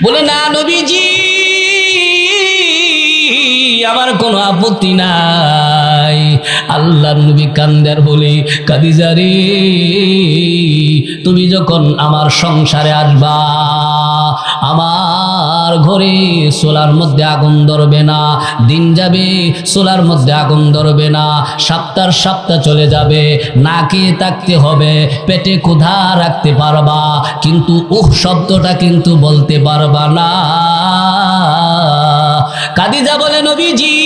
বলে না নবীজি, আমার কোনো আপত্তি নাই। আল্লাহর নবী কান্দার বলে, খাদিজা রে, তুমি যখন আমার সংসারে আসবা, আমার ঘরে চুলার মধ্যে আগুন ধরবে না, দিন যাবে চুলার মধ্যে আগুন ধরবে না, সপ্তাহ চলে যাবে, না খেয়ে থাকতে হবে, পেটে ক্ষুধা রাখতে পারবা, কিন্তু শব্দটা কিন্তু বলতে পারবা না। খাদিজা বলে নবীজি,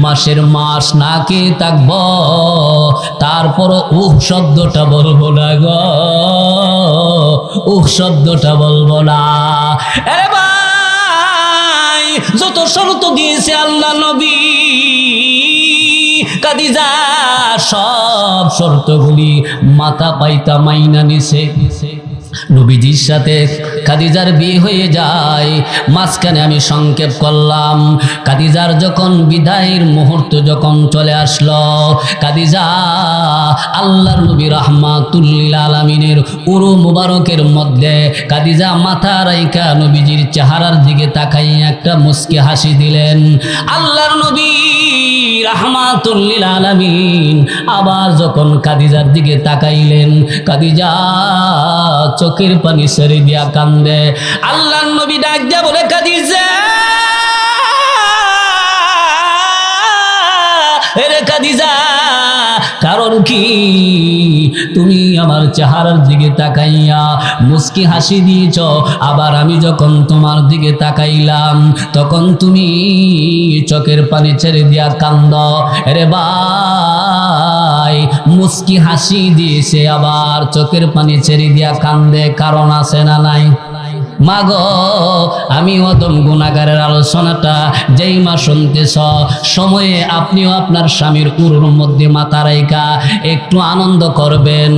মাসের মাস না খেয়ে থাকব, তারপরও শব্দটা বলবো না গো, শব্দটা বলবো না। আরে ভাই, যত শর্ত দিয়েছে আল্লাহ নবী, খাদিজা সব শর্তগুলি মাথা পাইতা মাইনা নিছে। নবীজির সাথে খাদিজার বিয়ে হয়ে যায়। মাঝখানে আমি সংক্ষেপ করলাম, খাদিজার যখন বিদায়ের মুহূর্ত যখন চলে আসলো, খাদিজা আল্লাহর নবী রাহমাতুল লিল আলামিনের উরু মুবারকের মধ্যে খাদিজা মাথা রাইখা নবীজির চেহারার দিকে তাকাইয়া একটা মুস্কি হাসি দিলেন। আল্লাহর নবী রাহমাতুল লিল আলামিন আবার যখন খাদিজার দিকে তাকাইলেন, খাদিজা চোখের পানি ছেড়ে দিয়া কান্দে। আল্লাহর নবী ডাক দিয়া বলে, খাদিজা রে খাদিজা, কারণ কি তুমি আমার চেহারার দিকে তাকাইয়া মুস্কি হাসি দিয়েছ, আবার আমি যখন তোমার দিকে তাকাইলাম তখন তুমি চোখের পানি ছেড়ে দিয়া কান্দ। রে ভাই, মুস্কি হাসি দিয়েছে আবার চোখের পানি ছেড়ে দিয়া কান্দে, কারণ আছে না নাই? মাগো, আমি অদম গুনাহগারের আলোচনাটা যেই মা শুনতেছ, সময়ে আপনিও আপনার স্বামীর উরুর মধ্যে মাথা রাইখা একটু আনন্দ করবেন।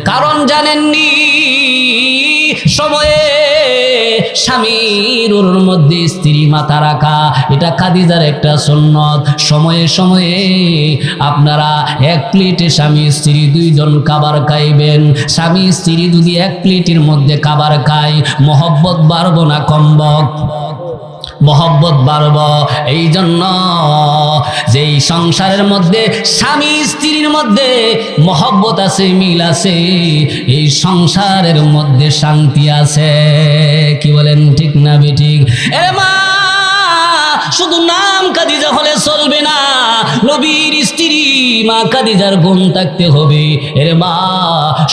কারণ জানেননি, সময়ে স্বামীর উরুর মধ্যে স্ত্রী মাথা রাখা এটা খাদিজার একটা সুন্নত। সময়ে সময়ে আপনারা এক প্লেটে স্বামী স্ত্রী দুইজন খাবার খাইবেন। স্বামী স্ত্রী যদি এক প্লেটের মধ্যে খাবার খায়, মহব্বত বাড়বো না কমব? মহব্বত বাড়ব। এই জন্য যেই সংসারের মধ্যে স্বামী স্ত্রীর মধ্যে মহব্বত আছে, মিল আছে, এই সংসারের মধ্যে শান্তি আছে। কি বলেন, ঠিক না বেঠিক? এ মা, শুধু নাম খাদিজা হলে চলবে না, নবীর স্ত্রী মা খাদিজার গুণ থাকতে হবে। এরে মা,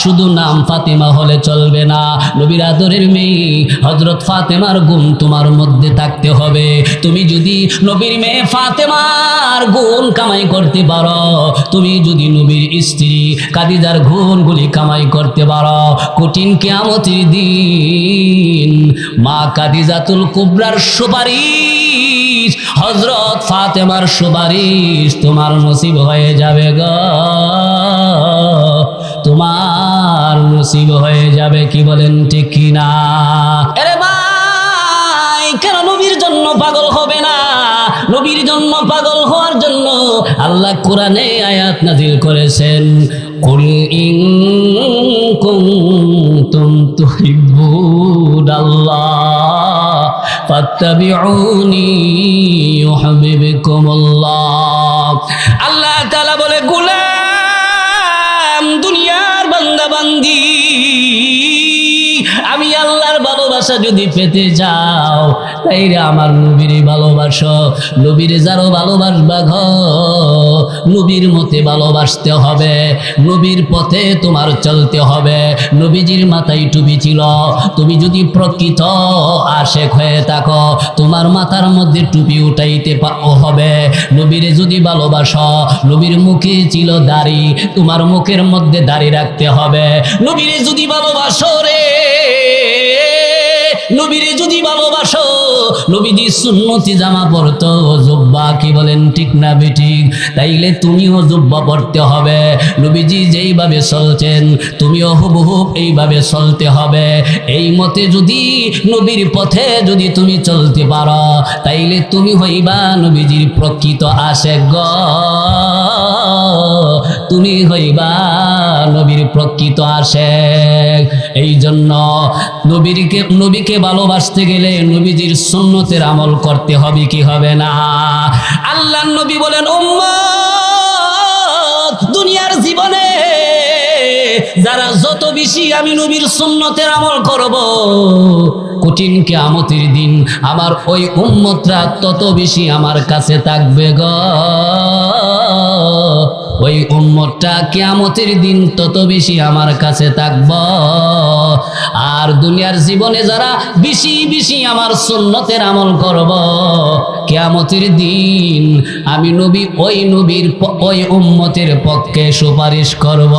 শুধু নাম ফাতেমা হলে চলবে না, নবীর আদরের মেয়ে হযরত ফাতেমার গুণ তোমার মধ্যে থাকতে হবে। তুমি যদি নবীর মেয়ে ফাতেমার গুণ কামাই করতে পারো, তুমি যদি নবীর স্ত্রী খাদিজার গুণগুলি কামাই করতে পারো, কঠিন কিয়ামতের দিন মা খাদিজাতুল কুবরার সুপারিশ, হযরত ফাতেমার সুপারিশ তোমার নসিব হয়ে যাবে গো, তোমার নসিব হয়ে যাবে। কি বলেন, ঠিক কিনা? আরে ভাই, কেন নবীর জন্য পাগল হবে না? নবীর জন্য পাগল হওয়ার জন্য আল্লাহ কোরআনে আয়াত নাযিল করেছেন, কুল ইন কুনতুম তুহিব্বুনাল্লাহ ফাত্তাবিউনি ইউহিব্বুকুমুল্লাহ। আল্লাহ তাআলা বলে, গোলাম, দুনিয়ার বান্দা বান্দি, আমি আল্লাহর ভালোবাসা যদি পেতে যাও, তাইলে আমার নবীর ভালোবাসো। নবীর যারও ভালোবাসবা গো, নবীর মতে ভালোবাসতে হবে, নবীর পথে তোমার চলতে হবে। নবীজির মাথায় টুপি ছিল, তুমি যদি প্রকৃত আশেক হয়ে থাকো, তোমার মাথার মধ্যে টুপি উঠাইতে হবে। নবীরে যদি ভালোবাসো, নবীর মুখে ছিল দাড়ি, তোমার মুখের মধ্যে দাড়ি রাখতে হবে। নবীরে যদি ভালোবাসো রে, নবীরে যদি ভালোবাসো, নবীজি সুন্নতি জামা পরতো, জুব্বা। কি বলেন, ঠিক না বেঠিক? তাইলে তুমিও জুব্বা পরতে হবে। নবীজি যেইভাবে চলছেন তুমিও হুবহু এইভাবে চলতে হবে। এই মতে যদি নবীর পথে যদি তুমি চলতে পারো, তাইলে তুমি হইবা নবীজির প্রকৃত আশেক গো। তুমি হইবা নবীর প্রকৃত আশিক। এই জন্য নবীকে ভালোবাসতে গেলে নবীজির সুন্নতের আমল করতে হবে কি হবে না? আল্লাহর নবী বলেন, উম্মত দুনিয়ার জীবনে যারা যত বেশি আমি নবীর সুন্নতের আমল করব, কঠিন কিয়ামতের দিন আমার ওই উম্মতরা তত বেশি আমার কাছে থাকবে গো। ওই উম্মতটা কিয়ামতের দিন তত বেশি আমার কাছে থাকব। আর দুনিয়ার জীবনে যারা বেশি বেশি আমার সুন্নতের আমল করব, কিয়ামতের দিন আমি নবী ওই উম্মতের পক্ষে সুপারিশ করব।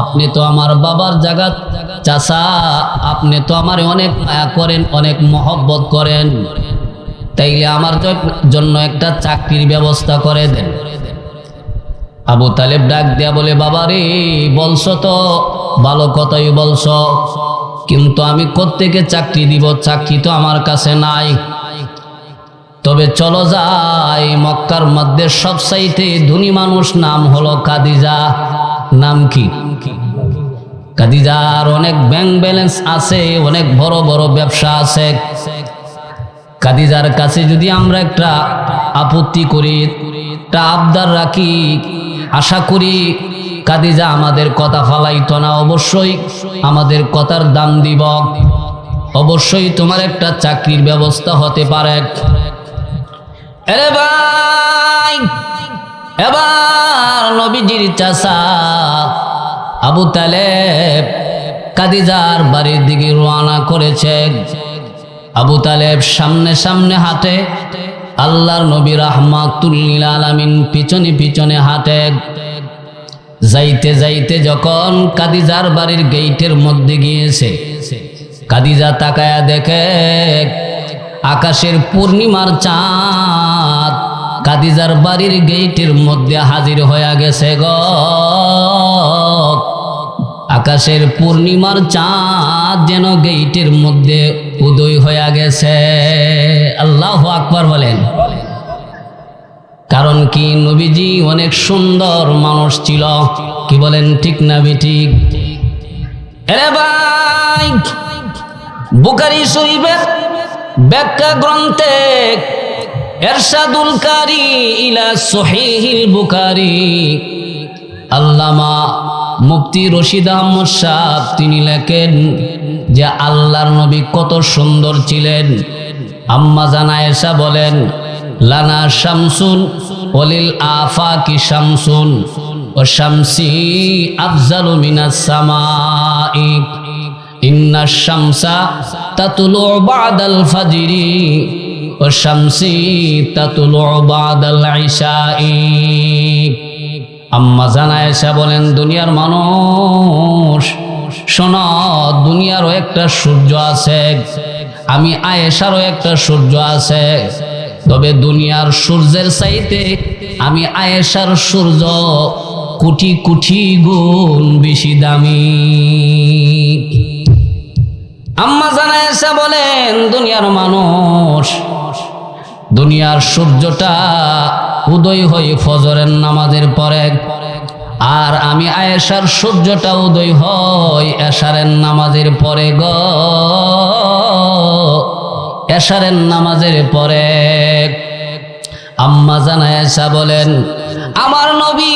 আপনি তো আমার বাবার জায়গা চাচা, আপনি তো আমার অনেক মায়া করেন, অনেক মহব্বত করেন, তাইলে আমার জন্য একটা চাকরির ব্যবস্থা করে দেন। আবু তালেব ডাক দেয়া বলে, বাবা রে, বলছো তো ভালো কথাই বলছো, কিন্তু আমি কোত্থেকে চাকরি দিব? চাকরি তো আমার কাছে নাই। তবে চলো যাই, মক্কার মধ্যে সবচাইতে ধনী মানুষ নাম হলো খাদিজা। নাম কি? খাদিজার অনেক ব্যাংক ব্যালেন্স আছে, অনেক বড় বড় ব্যবসা আছে। খাদিজার কাছে যদি আমরা একটা আপত্তি করি, একটা আবদার রাখি, আশা করি খাদিজা আমাদের কথা ফালাইতো না, অবশ্যই আমাদের কথার দাম দিব, অবশ্যই তোমার একটা চাকরির ব্যবস্থা হতে পারে। আরে ভাই, এবার নবীজির চাচা আবু তালেব খাদিজার বাড়ির দিকে রওনা করেছে। আবু তালেব সামনে সামনে হাঁটে, আল্লাহর নবী রাহমাতুল লিল আলামিন পিছনে পিছনে হাঁটে। যাইতে যাইতে যখন খাদিজার বাড়ির গেটের মধ্যে গিয়েছে, খাদিজা তাকায়া দেখে আকাশের পূর্ণিমার চাঁদ খাদিজার বাড়ির গেটের মধ্যে হাজির হয়ে গেছে গো। আকাশের পূর্ণিমার চাঁদ যেন গেটের মধ্যে উদয় হয়ে গেছে। আল্লাহু আকবার বলেন। কারণ কি? নবীজি অনেক সুন্দর মানুষ ছিল, কি বলেন ঠিক না বেঠিক? আরে ভাই, বুখারী শরীফের ব্যাখ্যা গ্রন্থে ইরশাদুল কারি ইলা সহিহিল বুখারী আল্লামা মুফতি রশিদ আহমদ সাহেব তিনি লেখেন যে আল্লাহর নবী কত সুন্দর ছিলেন। আম্মা জান আয়েশা বলেন, লানা শামসুন ওয়ালিল আফাকি শামসুন ওয়া শামসি আফজালু মিনাস সামাই ইন্না শামসা তাতুলু বাদাল ফাজরি ওয়া শামসি তাতুলু বাদাল ইশাই। আম্মা জান আয়েশা বলেন, দুনিয়ার মানুষ শোনো, দুনিয়ারও একটা সূর্য আছে, আমি আয়েশারও একটা সূর্য আছে, তবে দুনিয়ার সূর্যের চাইতে আমি আয়েশার সূর্য কোটি কোটি গুণ বেশি দামি। আম্মা জান আয়েশা বলেন, দুনিয়ার মানুষ, দুনিয়ার সূর্যটা উদয় হয় ফজরের নামাজের পরে, আর আমি আয়েশার সূর্যটা উদয় হয় এশারের নামাজের পরে গো। এশারের নামাজের পরে আম্মা জান আয়েশা বলেন, আমার নবী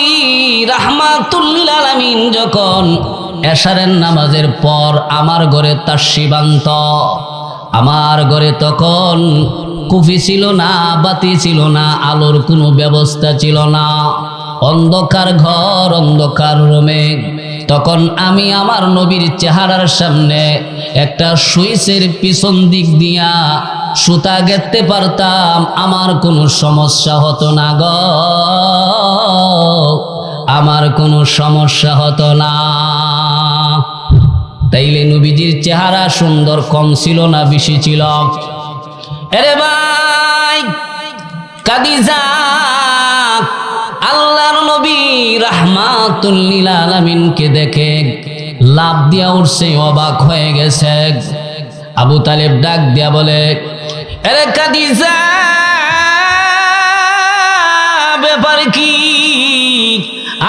রাহমাতুল লিল আলামিন যখন এশারের নামাজের পর আমার ঘরে তাশরিফ আনত, আমার ঘরে তখন কুফি ছিল না, বাতি ছিল না, আলোর কোনো ব্যবস্থা ছিল না, অন্ধকার ঘর, অন্ধকার রুমে। তখন আমি আমার নবীর চেহারার সামনে একটা সুইচের পিছন দিক দিয়া সুতা গেঁথতে পারতাম, আমার কোনো সমস্যা হতো না গো, আমার কোনো সমস্যা হতো না। তাইলে নবীজির চেহারা সুন্দর কম ছিল না বেশি ছিল? আরে ভাই, খাদিজা আল্লাহর নবী রাহমাতুল লিল আলামিনকে দেখে লাফ দিয়া উঠছে, অবাক হয়ে গেছে। আবু তালেব ডাক দিয়া বলে, আরে খাদিজা, ব্যাপার কি?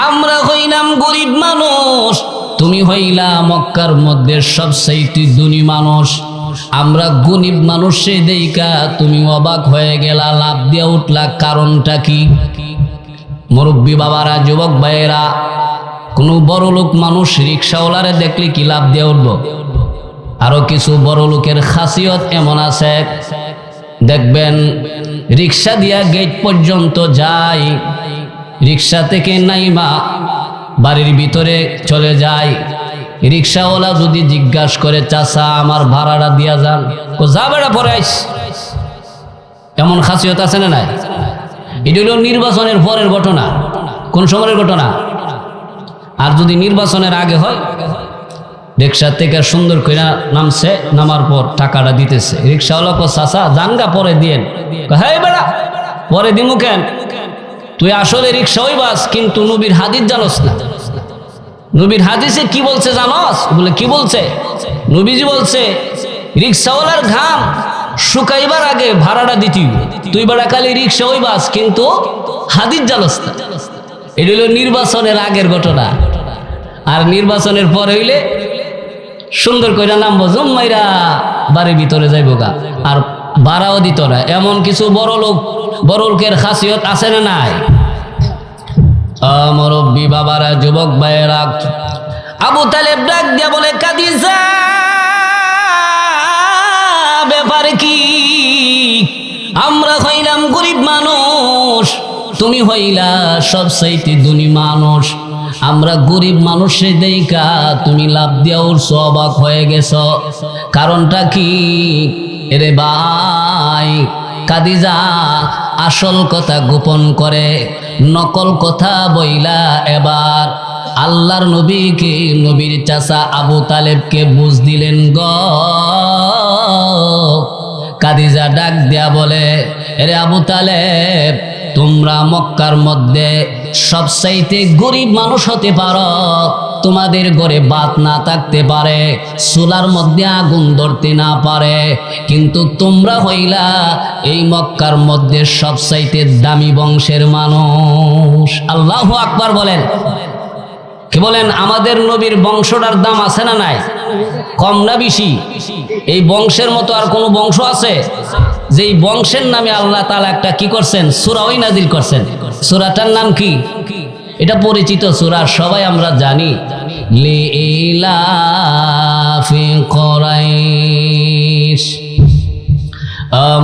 আমরা হইলাম গরিব মানুষ, তুমি হইলা মক্কার মধ্যে সবচাইতে ধনী মানুষ। আমরা গরিব মানুষে দেইকা তুমি অবাক হয়ে গেলা, লাভ দিয়া উঠলা, কারণটা কি? মুরব্বী বাবারা, যুবক ভাইয়েরা, কোনো বড় লোক মানুষ রিক্সাওয়ালারে দেখলে কি লাভ দিয়ে উঠবো? আরো কিছু বড় লোকের খাসিয়ত এমন আছে, দেখবেন রিক্সা দিয়া গেট পর্যন্ত যায়, রিক্সা থেকে নাইমা বাড়ির ভিতরে চলে যায়। রিক্সাওয়ালা যদি জিজ্ঞাসা করে, চাচা আমার ভাড়াটা দিয়া যান, ও যা বেড়া পরে আইস। এমন খাসিয়ত আছে না নাই? এটা হলো নির্বাচনের পরের ঘটনা। কোন সময়ের ঘটনা? আর যদি নির্বাচনের আগে হয়, রিক্সা থেকে সুন্দর করে নামছে, নামার পর টাকাটা দিতেছে, রিক্সাওয়ালা কো চাচা জাঙ্গা পরে দিয়েন। হ্যাঁ বেড়া পরে দিমু কেন? তুই আসলে রিক্সা ওই বাস, কিন্তু নবীর হাদিস জানোস না। নবীর হাদিসে কি বলছে জানোস? বলে কি বলছে? নবীজি বলছে রিক্সাওয়ালার ঘাম শুকাইবার আগে ভাড়াটা দিতি। তুই বেড়া খালি রিক্সা ওই বাস, কিন্তু হাদিস জানোস না। এটা হলো নির্বাচনের আগের ঘটনা। আর নির্বাচনের পর হইলে সুন্দর কইরা নামবো, জুম্মাইরা বাড়ির ভিতরে যাইব গা, আর ভাড়াও দিত না। এমন কিছু বড় লোকের খাসিয়ত আছে না নাই? মুরব্বী বাবারা, যুবক ভাইয়েরা, আবু তালেব ডাক দিয়া বলে, কাদিজা ব্যাপার কি? আমরা হইলাম গরিব মানুষ, তুমি হইলা সবচাইতে ধনী মানুষ। আমরা গরিব মানুষের দেইকা তুমি লাভ দিয়া উঠছো, অবাক হয়ে গেছ, কারণটা কি? এরে ভাই, কাদিজা আসল কথা গোপন করে, নকল কথা বইলা এবার আল্লাহর নবীকে, নবীর চাচা আবু তালেবকে বুঝ দিলেন গ। কাদিজা ডাক দিয়া বলে, এরে আবু তালেব, তোমরা মক্কার মধ্যে সবচাইতে গরিব মানুষ হতে পারো, তোমাদের ঘরে ভাত না থাকতে পারে, চুলার মধ্যে আগুন ধরতে না পারে, কিন্তু তোমরা হইলা এই মক্কার মধ্যে সবচাইতে দামি বংশের মানুষ। আল্লাহু আকবার বলেন। কি বলেন? আমাদের নবীর বংশটার দাম আছে না নাই? কম না বেশি? এই বংশের মতো আর কোন বংশ আছে? যেই বংশের নামে আল্লাহ তাআলা একটা কি করছেন? সূরা ওই নাজিল করছেন। সূরাটার নাম কি? এটা পরিচিত সূরা, সবাই আমরা জানি, লিইলাফি কুরাইশ।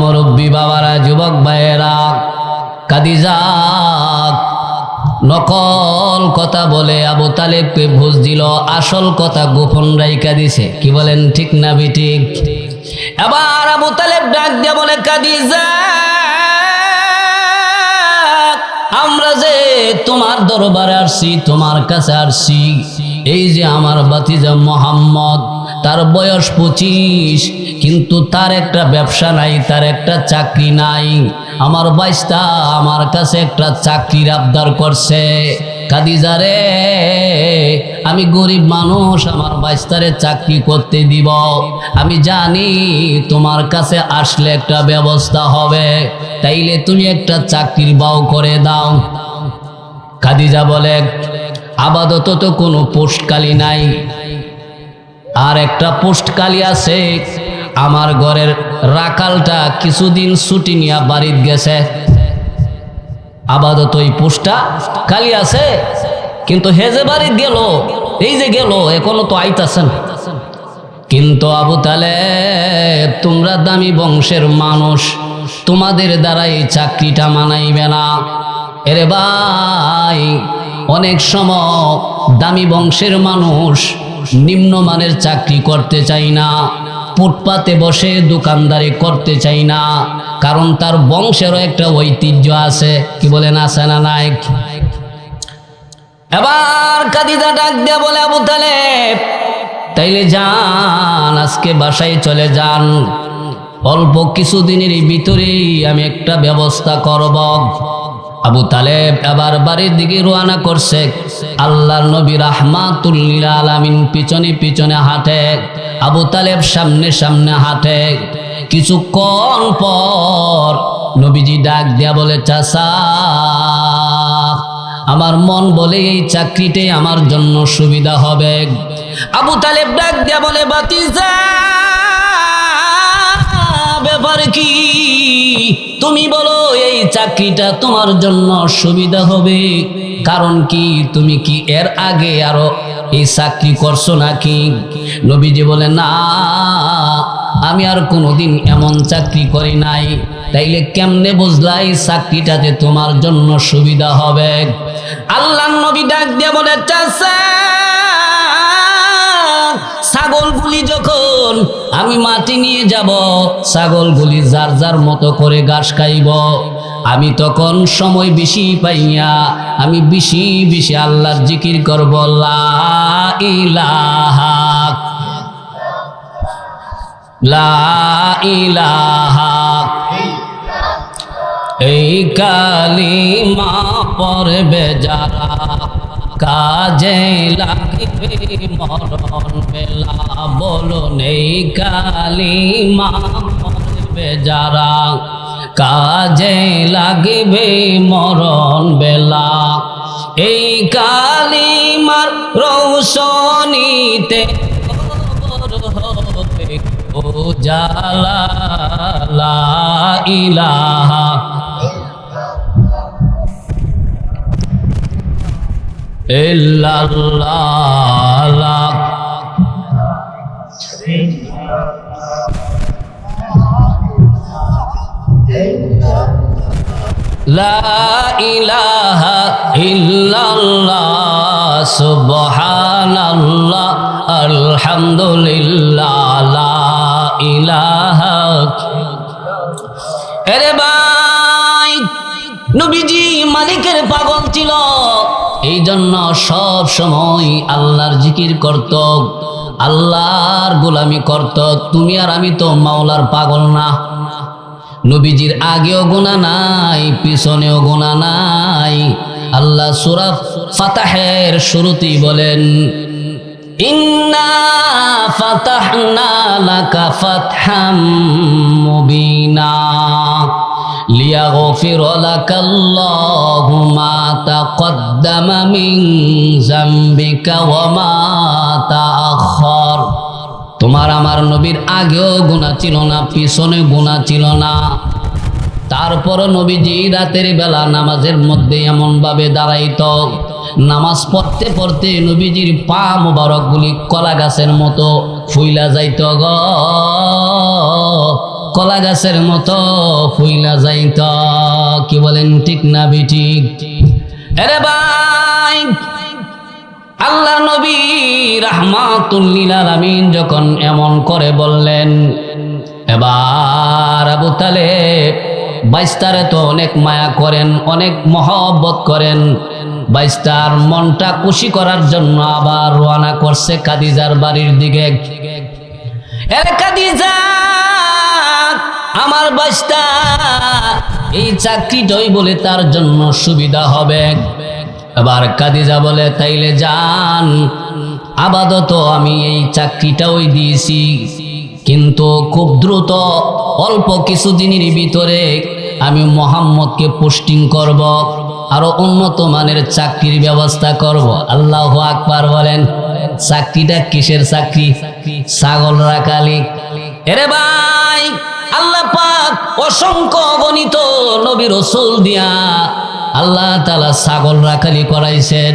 মুরব্বী বাবারা, যুবক ভাইয়েরা, কাদিজা নকল কথা বলে আবু তালেবকে বুঝ দিল, আসল কথা গোপন রাইখা দিছে। কি বলেন, ঠিক না বেঠিক? এবার আবু তালেব ডাক দিয়া বলে, কাদিজা আমরা যে তোমার দরবারে আসছি, তোমার কাছে আসছি, এই যে আমার ভাতিজা মোহাম্মদ, তার বয়স 25, কিন্তু তার একটা ব্যবসা নাই, তার একটা চাকরি নাই। আমার বাইস্তা আমার কাছে একটা চাকরির আবদার করছে। কাদিজা রে, আমি গরিব মানুষ, আমার বাইস্তারে চাকরি করতে দিব। আমি জানি তোমার কাছে আসলে একটা ব্যবস্থা হবে, তাইলে তুমি একটা চাকরির বাও করে দাও। কাদিজা বলে, আপাতত তো কোনো পোস্টকালি নাই, আর একটা পোস্টকালি আছে। আমার ঘরের রাখালটা কিছুদিন ছুটি নিয়ে বাড়িতে গেছে, আপাতত ওই পোস্টটা কালি আছে, কিন্তু হেজে বাড়িতে গেল, এই যে গেল, এখনো তো আইতাছেন। কিন্তু আবু তালেব, তোমরা দামি বংশের মানুষ, তোমাদের দ্বারা এই চাকরিটা মানাইবে না। এরে ভাই, অনেক সময় দামি বংশের মানুষ নিম্নমানের চাকরি করতে চাই না, ফুটপাতে বসে দোকানদারি করতে চাই না, কারণ তার বংশেরও একটা ঐতিহ্য আছে। কি বলেন, আছে না নাই? এবার কাদিজা ডাক দিয়া বলে, আবু তালেব তাইলে যান, আজকে বাসায় চলে যান, অল্প কিছুদিনের ভিতরেই আমি একটা ব্যবস্থা করব। আবু তালেব এবার বাড়ির দিকে রওনা করছে। আল্লাহর নবী রাহমাতুল লিল আলামিন পিছনে পিছনে হাঁটে, আবু তালেব সামনে সামনে হাঁটে। কিছুক্ষণ পর নবীজি ডাক দিয়া বলে, চাচা আমার মন বলে এই চাকরিটাই আমার জন্য সুবিধা হবে। আবু তালেব ডাক দিয়া বলে, ভাতিজা ব্যাপার কি? তুমি বলো এই চাকরিটা তোমার জন্য সুবিধা হবে, কারণ কি? তুমি কি এর আগে আরো এই চাকরি করছো নাকি? নবীজি বলে, না, আমি আর কোনোদিন এমন চাকরি করি নাই। তাইলে কেমনে বুঝলা এই চাকরিটাতে তোমার জন্য সুবিধা হবে? আল্লাহর নবী ডাক দিয়ে বলে, চাচা ছাগলগুলি যখন আমি মাটি নিয়ে যাব, ছাগলগুলি যার যার মতো করে ঘাস খাইব, আমি তখন সময় বেশি পাইয়া আমি বেশি বেশি আল্লাহর জিকির করব, লা ইলাহা লা ইলাহা। এই কালিমা পড়বে যারা, কাজে লাগবে মরণ বেলা। বলুন এই কালিমা পড়বে যারা, কাজে লাগবে মরণ বেলা। এই কালিমার রৌশনীতে ও জালা, লা ইলাহা ইল্লাল্লাহ। লা ইলাহা ইল্লাল্লাহ, সুবহানাল্লাহ, আলহামদুলিল্লাহ, লা ইলাহা। আরে ভাই, নবীজি মালিকের পাগল ছিল, এই জন্য সব সময় আল্লাহর জিকির করত, আল্লাহর গোলামি করত। তুমি আর আমি তো মাওলার পাগল না। নবীজির আগেও গুনাহ নাই, পিছনেও গুনাহ নাই। আল্লাহ সূরা ফাতাহের শুরুতেই বলেন, ইন্না ফাতাহনা লাকা ফাতহাম মুবিনা লিয়াগফিরা লাকাল্লাহু মা তাকদ্দামা মিন যামবিকা ওয়া মা তাআখার। তোমার আমার নবীর আগেও গুনাহ ছিল না, পিছনে গুনাহ ছিল না। তারপর নবীজি রাতের বেলা নামাজের মধ্যে এমন ভাবে দাঁড়াইত, নামাজ পড়তে পড়তে নবীজির পা মোবারকগুলি কলা গাছের মতো ফুইলা যাইত গ, কলা গাছের মতো ফুইলা যাইত। কি বলেন, ঠিক না বেঠিক? আরে ভাই, আল্লাহ নবী রাহমাতুল লিল আলামিন যখন এমন করে বললেন, এবার আবু তালেব বাইস্তারে তো অনেক মায়া করেন, অনেক মহব্বত করেন। বাইস্তার মনটা খুশি করার জন্য আবার রওনা করছে খাদিজার বাড়ির দিকে। এরে খাদিজা, আমার বাইস্তা এই চাকরিটাই বলে তার জন্য সুবিধা হবে। এবার খাদিজা বলে, তাইলে যান, আপাতত আমি এই চাকরিটাও দিয়েছি, কিন্তু খুব দ্রুত অল্প কিছুদিনের ভিতরে আমি মুহাম্মদকে পোস্টিং করব, আরো উন্নত মানের চাকরির ব্যবস্থা করব। আল্লাহু আকবার বলেন। চাকরিটা কিসের চাকরি? ছাগল রাখালি। এরে ভাই, আল্লাহ পাক অসংখ্য অগণিত নবী রাসূল দিয়া আল্লাহ তাআলা ছাগল রাখালি করাইছেন।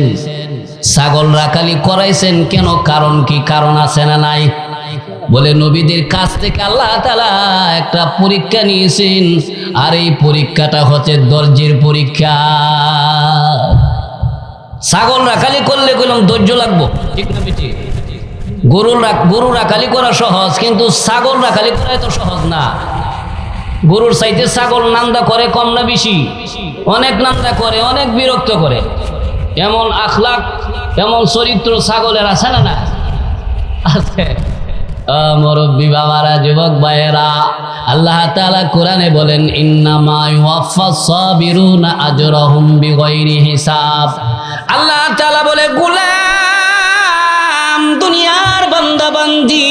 ছাগল রাখালি করাইছেন কেন? কারণ কি? কারণ আছে না নাই? বলে নবীদের কাছ থেকে আল্লাহ তাআলা একটা পরীক্ষা নিয়েছেন, আর এই পরীক্ষাটা হচ্ছে ধৈর্যের পরীক্ষা। ছাগল রাখালি করলে কইলাম ধৈর্য লাগবো, ঠিক না বেটি? গরু রাখালি করা সহজ, কিন্তু ছাগল রাখালি করা এত সহজ না। গরুর চাইতে ছাগল নান্দা করে কম না বেশি? অনেক নান্দা করে, অনেক বিরক্ত করে। এমন আখলাক, এমন চরিত্র ছাগলের আছে না? না আছে। মুরব্বী বাবারা, যুবক ভাইয়েরা, আল্লাহ তাআলা কোরআনে বলেন, ইন্নামা ইউওয়াফাস সাবিরুনা আজরাহুম বিগাইরি হিসাব। আল্লাহ তাআলা বলে, গোলাম, দুনিয়ার বান্দা বান্দি,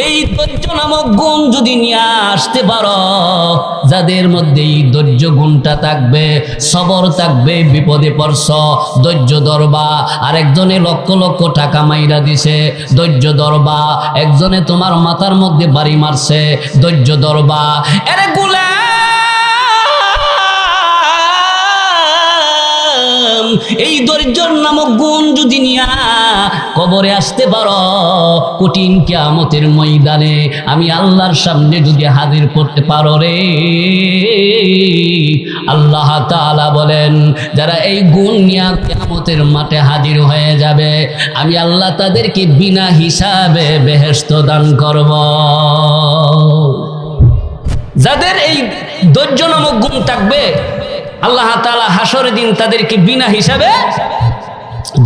এই ধৈর্য নামক গুণ যদি নিয়ে আসতে পারো, যাদের মধ্যে এই ধৈর্য গুণটা থাকবে, সবর থাকবে, বিপদে পড়ছ ধৈর্য ধরবা, আরেকজনে লক্ষ লক্ষ টাকা মাইরা দিছে ধৈর্য ধরবা, একজনে তোমার মাথার মধ্যে বাড়ি মারছে ধৈর্য ধরবা। এরে গুলাম, এই ধৈর্য নামক গুণ যদি নিয়া কবরে আসতে পারো, কঠিন কিয়ামতের ময়দানে আমি আল্লাহর সামনে যদি হাজির করতে পারো রে, আল্লাহ তাআলা বলেন যারা এই গুণ নিয়ে কিয়ামতের মাঠে হাজির হয়ে যাবে, আমি আল্লাহ তাদেরকে বিনা হিসাবে বেহেশত দান করব। যাদের এই ধৈর্য নামক গুণ থাকবে, আল্লাহ তাআলা হাসরের দিন তাদেরকে বিনা হিসাবে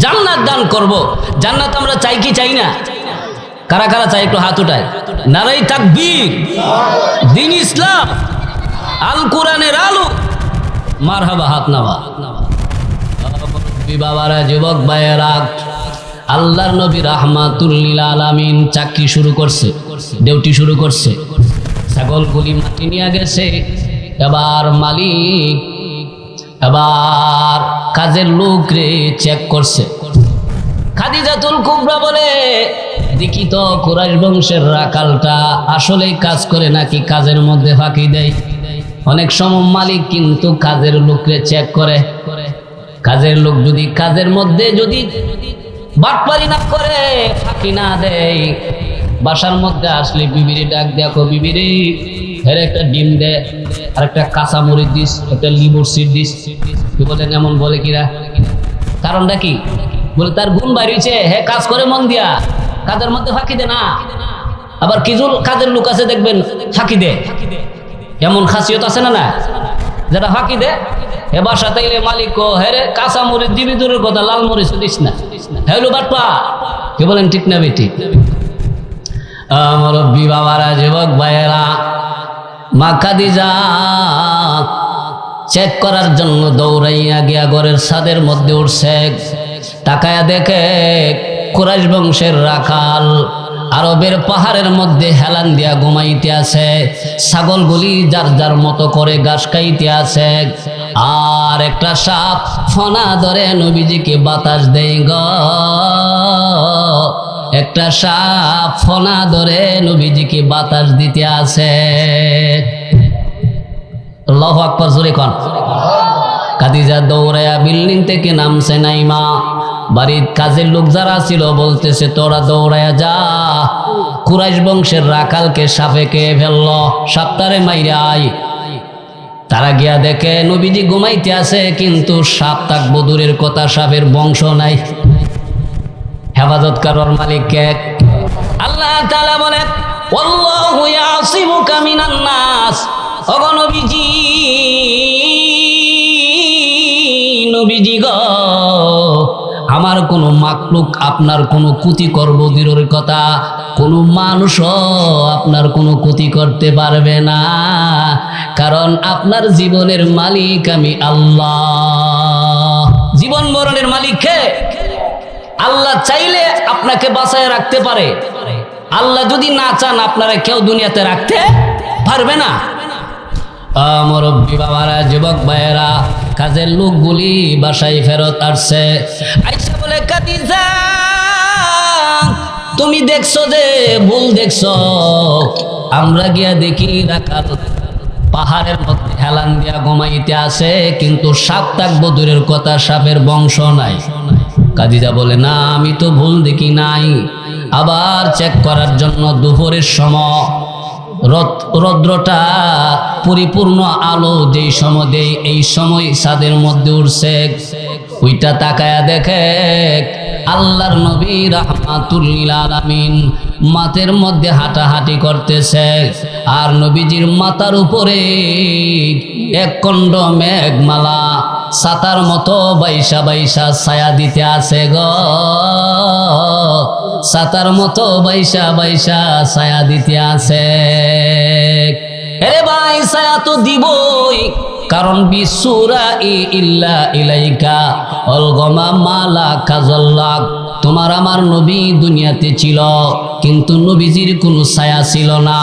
জান্নাত দান করব। জান্নাত আমরা চাই কি চাই না? কারা কারা চাই একটু হাত উঠায়। নারাই তাকবীর, দ্বীন ইসলাম, আল কোরআনের আলো, মারহাবা, হাত নামা। বাবারা, যুবক ভাইয়েরা, আল্লাহর নবী রাহমাতুল লিল আলামিন চাকরি শুরু করছে, ডিউটি শুরু করছে। ছাগলগুলি মাটি নিয়ে গেছে, এবার মালিক এবার কাজের লোক রে চেক করছে। খাদিজাতুল কুবরা বলে, দেখি তো কুরাইশ বংশের রাখালটা আসলেই কাজ করে নাকি কাজের মধ্যে ফাঁকি দেয়। অনেক সময় মালিক কিন্তু কাজের লোকরে চেক করে। কাজের লোক যদি কাজের মধ্যে যদি বাটপারি না করে, ফাঁকি না দেয়, বাসার মধ্যে আসলে বিবিরে ডাক দেখো, বিবিরে এর একটা ডিম দে, আর একটা কাঁচা মরিচ দিস, একটা লিবুর সিড দিস। কি বলেন, এমন বলে কিরা? কারণটা কি? বলে তার গুণ বাড়িয়েছে, হ্যাঁ কাজ করে মন দিয়া, কাজের মধ্যে ফাঁকি দে না। আবার কিছু কাজের লোক আছে দেখবেন ফাঁকি দে, এমন খাসিয়ত আছে না? না, যেটা ফাঁকি দে, এ বাসা তাইলে মালিক ও হেরে কাঁচা মরিচ দিবি, দূরের কথা লাল মরিচ দিস না, হ্যালো বাটপা। কি বলেন, ঠিক না বেটি? মুরব্বি বাবারা, যুবক ভাইয়েরা, মা খাদিজা চেক করার জন্য দৌড়াইয়া গিয়া ঘরের ছাদের মধ্যে উঠছে। তাকায়া দেখে কুরাইশ বংশের রাখাল আরবের পাহাড়ের মধ্যে হেলান দিয়া ঘুমাইতে আছে, ছাগলগুলি যার যার মতো করে ঘাস খাইতে আছে, আর একটা সাপ ফনা ধরে নবীজিকে বাতাস দেয় গো। একটা সাপ ফনা ধরে নবীজিকে বাতাস দিতে আছে। আল্লাহু আকবার, জোরে কোন। খাদিজা দৌড়ায়া বিল্ডিং থেকে নামছে, নাইমা বাড়ির কাজের লোক যারা ছিল বলতেছে, তোরা দৌড়ায়া যা, কুরাইশ বংশের রাখালকে সাপে খেয়ে ফেলল, সাপটারে মাইরাই। তারা গিয়া দেখে নবীজি ঘুমাইতে আছে, কিন্তু সাপ থাকবো দূরের কথা, সাপের বংশ নাই। হেফাজত করার মালিক কে? আল্লাহ তাআলা বলেন, আল্লাহু ইয়াসিমুকা মিনান নাস। ওগো নবীজি, নবীজি গো, আমার কোনো মাকলুক আপনার কোনো ক্ষতি করবো দূরের কথা, কোনো মানুষও আপনার কোনো ক্ষতি করতে পারবে না, কারণ আপনার জীবনের মালিক আমি আল্লাহ। জীবন মরণের মালিক কে? আল্লাহ চাইলে আপনাকে বাঁচায় রাখতে পারে, আল্লাহ যদি না চান আপনারা কেউ দুনিয়াতে রাখতে পারবে না। মুরব্বি বাবারা, যুবক ভাইয়েরা, কাজের লোকগুলি বাসায় ফেরত আসছে। আইসা বলে, খাদিজা তুমি দেখছো যে ভুল দেখছো, আমরা গিয়া দেখি রাখাল পাহাড়ের মধ্যে হেলান দিয়া ঘুমাইতে আছে, কিন্তু সাপ থাকবো দূরের কথা, সাপের বংশ নাই। খাদিজা বলে, না আমি তো ভুল দেখি নাই। আবার চেক করার জন্য দুপুরের সময় রৌদ্রটা পরিপূর্ণ আলো যেই সময় দেয়, এই সময় ছাদের মধ্যে উঠছে। ওইটা তাকায়া দেখে আল্লাহর নবী রাহমাতুল লিল আলামিন মাঠের মধ্যে হাঁটাহাঁটি করতেছে, আর নবীজির মাথার উপরে এক খণ্ড মেঘমালা ছাতার মতো বাইসা বাইসা ছায়া দিতে আছে গো। ছাতার মতো বাইসা বাইসা ছায়া দিতে আছে। আরে ভাই, ছায়া তো দিবই, কারণ বিসুরা ইল্লা ইলাইকা অলগমা মালা কাজল্লাক। তোমার আমার নবী দুনিয়াতে ছিল, কিন্তু নবীজির কোনো ছায়া ছিল না।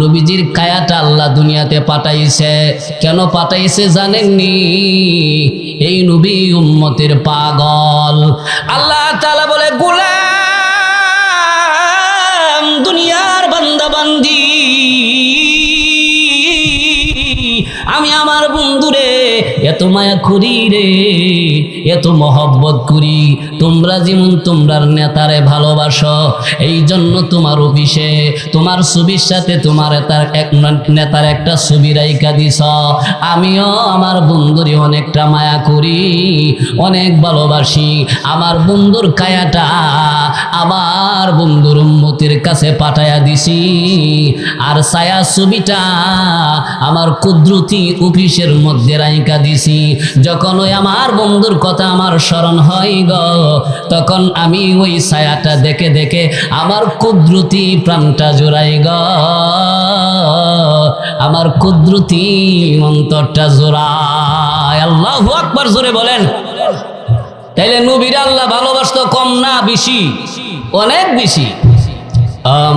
নবীজির কায়াটা আল্লাহ দুনিয়াতে পাঠাইছে। কেন পাঠাইছে জানেননি? এই নবী উম্মতের পাগল। আল্লাহ তাআলা বলে, গোলাম, দুনিয়ার বান্দা বান্দি, আমি আমার বন্ধুরে এত মায়া করি রে, এত মহব্বত করি। তোমরা যেমন তোমরার নেতারে ভালোবাসো, এই জন্য তোমার অফিসে তোমার ছবির সাথে তোমার নেতার একটা ছবি রাইখা দিছ। আমিও আমার বন্ধুরে অনেকটা মায়া করি, অনেক ভালোবাসি। আমার বন্ধুর কায়াটা আমার বন্ধুর উম্মতের কাছে পাঠায়া দিছি, আর ছায়া ছবিটা আমার কুদরতি অফিসের মধ্যে রাইখা দিছি। যখন ওই আমার বন্ধুর কথা আমার স্মরণ হয় গো, তখন আমি ওই ছায়াটা দেখে দেখে আমার কুদরতি প্রাণটা জোড়াই গো, আমার কুদরতি অন্তরটা জোড়ায়। আল্লাহু আকবার, জোরে বলেন। তাইলে নবীর আল্লাহ ভালোবাসতো কম না বেশি? অনেক বেশি।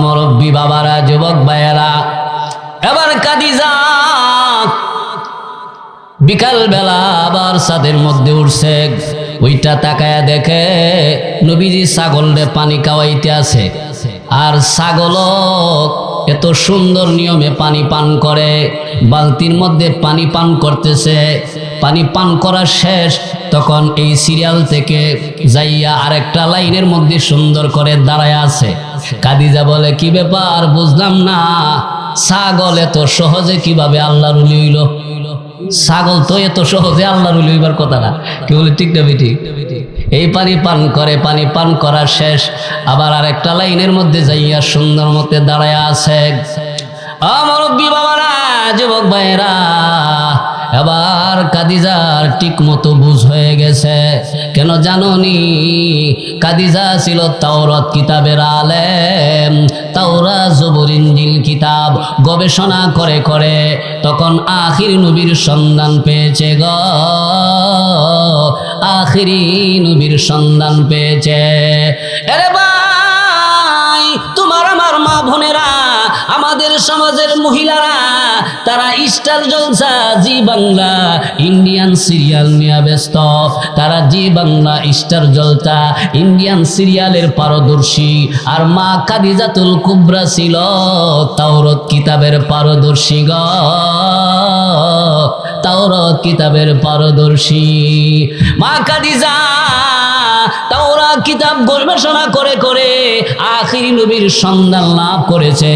মুরব্বি বাবারা, যুবক ভাইয়েরা, এবার খাদিজা বিকাল বেলা আবার ছাদের মধ্যে উঠছে। ওইটা তাকায়া দেখে নবীজি ছাগলরে পানি খাওয়াইতে আছে। আর ছাগল এত সুন্দর নিয়মে পানি পান করে, বালতির মধ্যে পানি পান করতেছে। পানি পান করা শেষ, তখন এই সিরিয়াল থেকে যাইয়া আরেকটা লাইনের মধ্যে সুন্দর করে দাঁড়ায় আছে। খাদিজা বলে, কি ব্যাপার বুঝলাম না, ছাগল এত সহজে কিভাবে আল্লাহর ওলি হইল? ছাগল তো এত সহজে আল্লাহর ওলি হইবার কথা না। কি বলে, ঠিক না বেঠিক? এই পানি পান করে, পানি পান করা শেষ, আবার আরেকটা লাইনের মধ্যে যাইয়া সুন্দর মতে দাঁড়ায় আছে। মুরব্বি বাবারা, যুবক ভাইরা, এবার খাদিজার ঠিক মতো বুঝ হয়ে গেছে। কেন জানোনি? খাদিজা ছিল তাওরাত কিতাবের আলেম। তাওরাত, জবুর, ইনজিল কিতাব গবেষণা করে করে তখন আখির নবীর সন্ধান পেয়েছে গো, আখিরি নবীর সন্ধান পেয়েছে। আরে ভাই, তোমার আমার মা বোনেরা, আমাদের সমাজের মহিলারা, তারা স্টার জলসা, জি বাংলা, ইন্ডিয়ান সিরিয়াল নিয়ে ব্যস্ত। তারা জি বাংলা, স্টার জলসা, ইন্ডিয়ান সিরিয়ালের পারদর্শী। আর মা খাদিজাতুল কুবরা ছিল তাওরাত কিতাবের পারদর্শী গো, তাওরাত কিতাবের পারদর্শী। মা খাদিজা তাওরাত কিতাব গবেষণা করে করে আখিরি নবীর সন্ধান লাভ করেছে।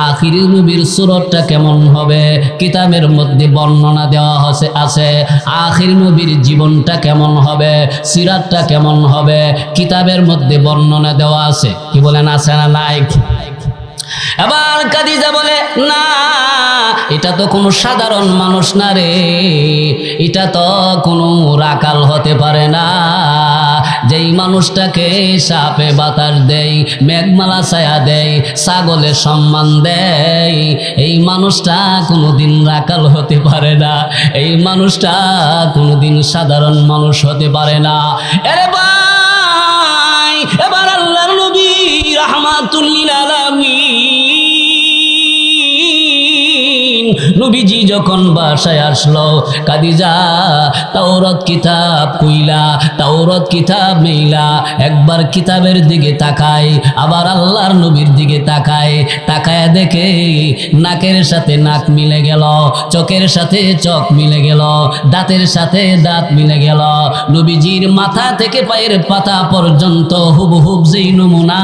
আখিরি নবীর সুরতটা কেমন হবে কিতাবের মধ্যে বর্ণনা দেওয়া আছে। আখিরি নবীর জীবনটা কেমন হবে, সিরাতটা কেমন হবে, কিতাবের মধ্যে বর্ণনা দেওয়া আছে। কি বলেন, আছে না নাই? এবার খাদিজা বলে, না, এটা তো কোনো সাধারণ মানুষ না রে, এটা তো কোনো রাখাল হতে পারে না। যেই মানুষটাকে সাপে বাতাস দেয়, মেঘমালা ছায়া দেয়, ছাগলে সম্মান দেয়, এই মানুষটা কোনোদিন রাখাল হতে পারে না। এই মানুষটা কোনোদিন সাধারণ মানুষ হতে পারে না। আরে ভাই, এবার আল্লাহর নবী রাহমাতুল লিল আলামিন নবীজি যখন বাসায় আসলো, খাদিজা তাওরাত কিতাব কইলা, তাওরাত কিতাব মেইলা, একবার কিতাবের দিকে তাকায়, আবার আল্লাহর নবীর দিকে তাকায়। তাকায় দেখে নাকের সাথে নাক মিলে গেল, চোখের সাথে চোখ মিলে গেল, দাঁতের সাথে দাঁত মিলে গেল। নবীজির মাথা থেকে পায়ের পাতা পর্যন্ত হুবহুব যেই নমুনা,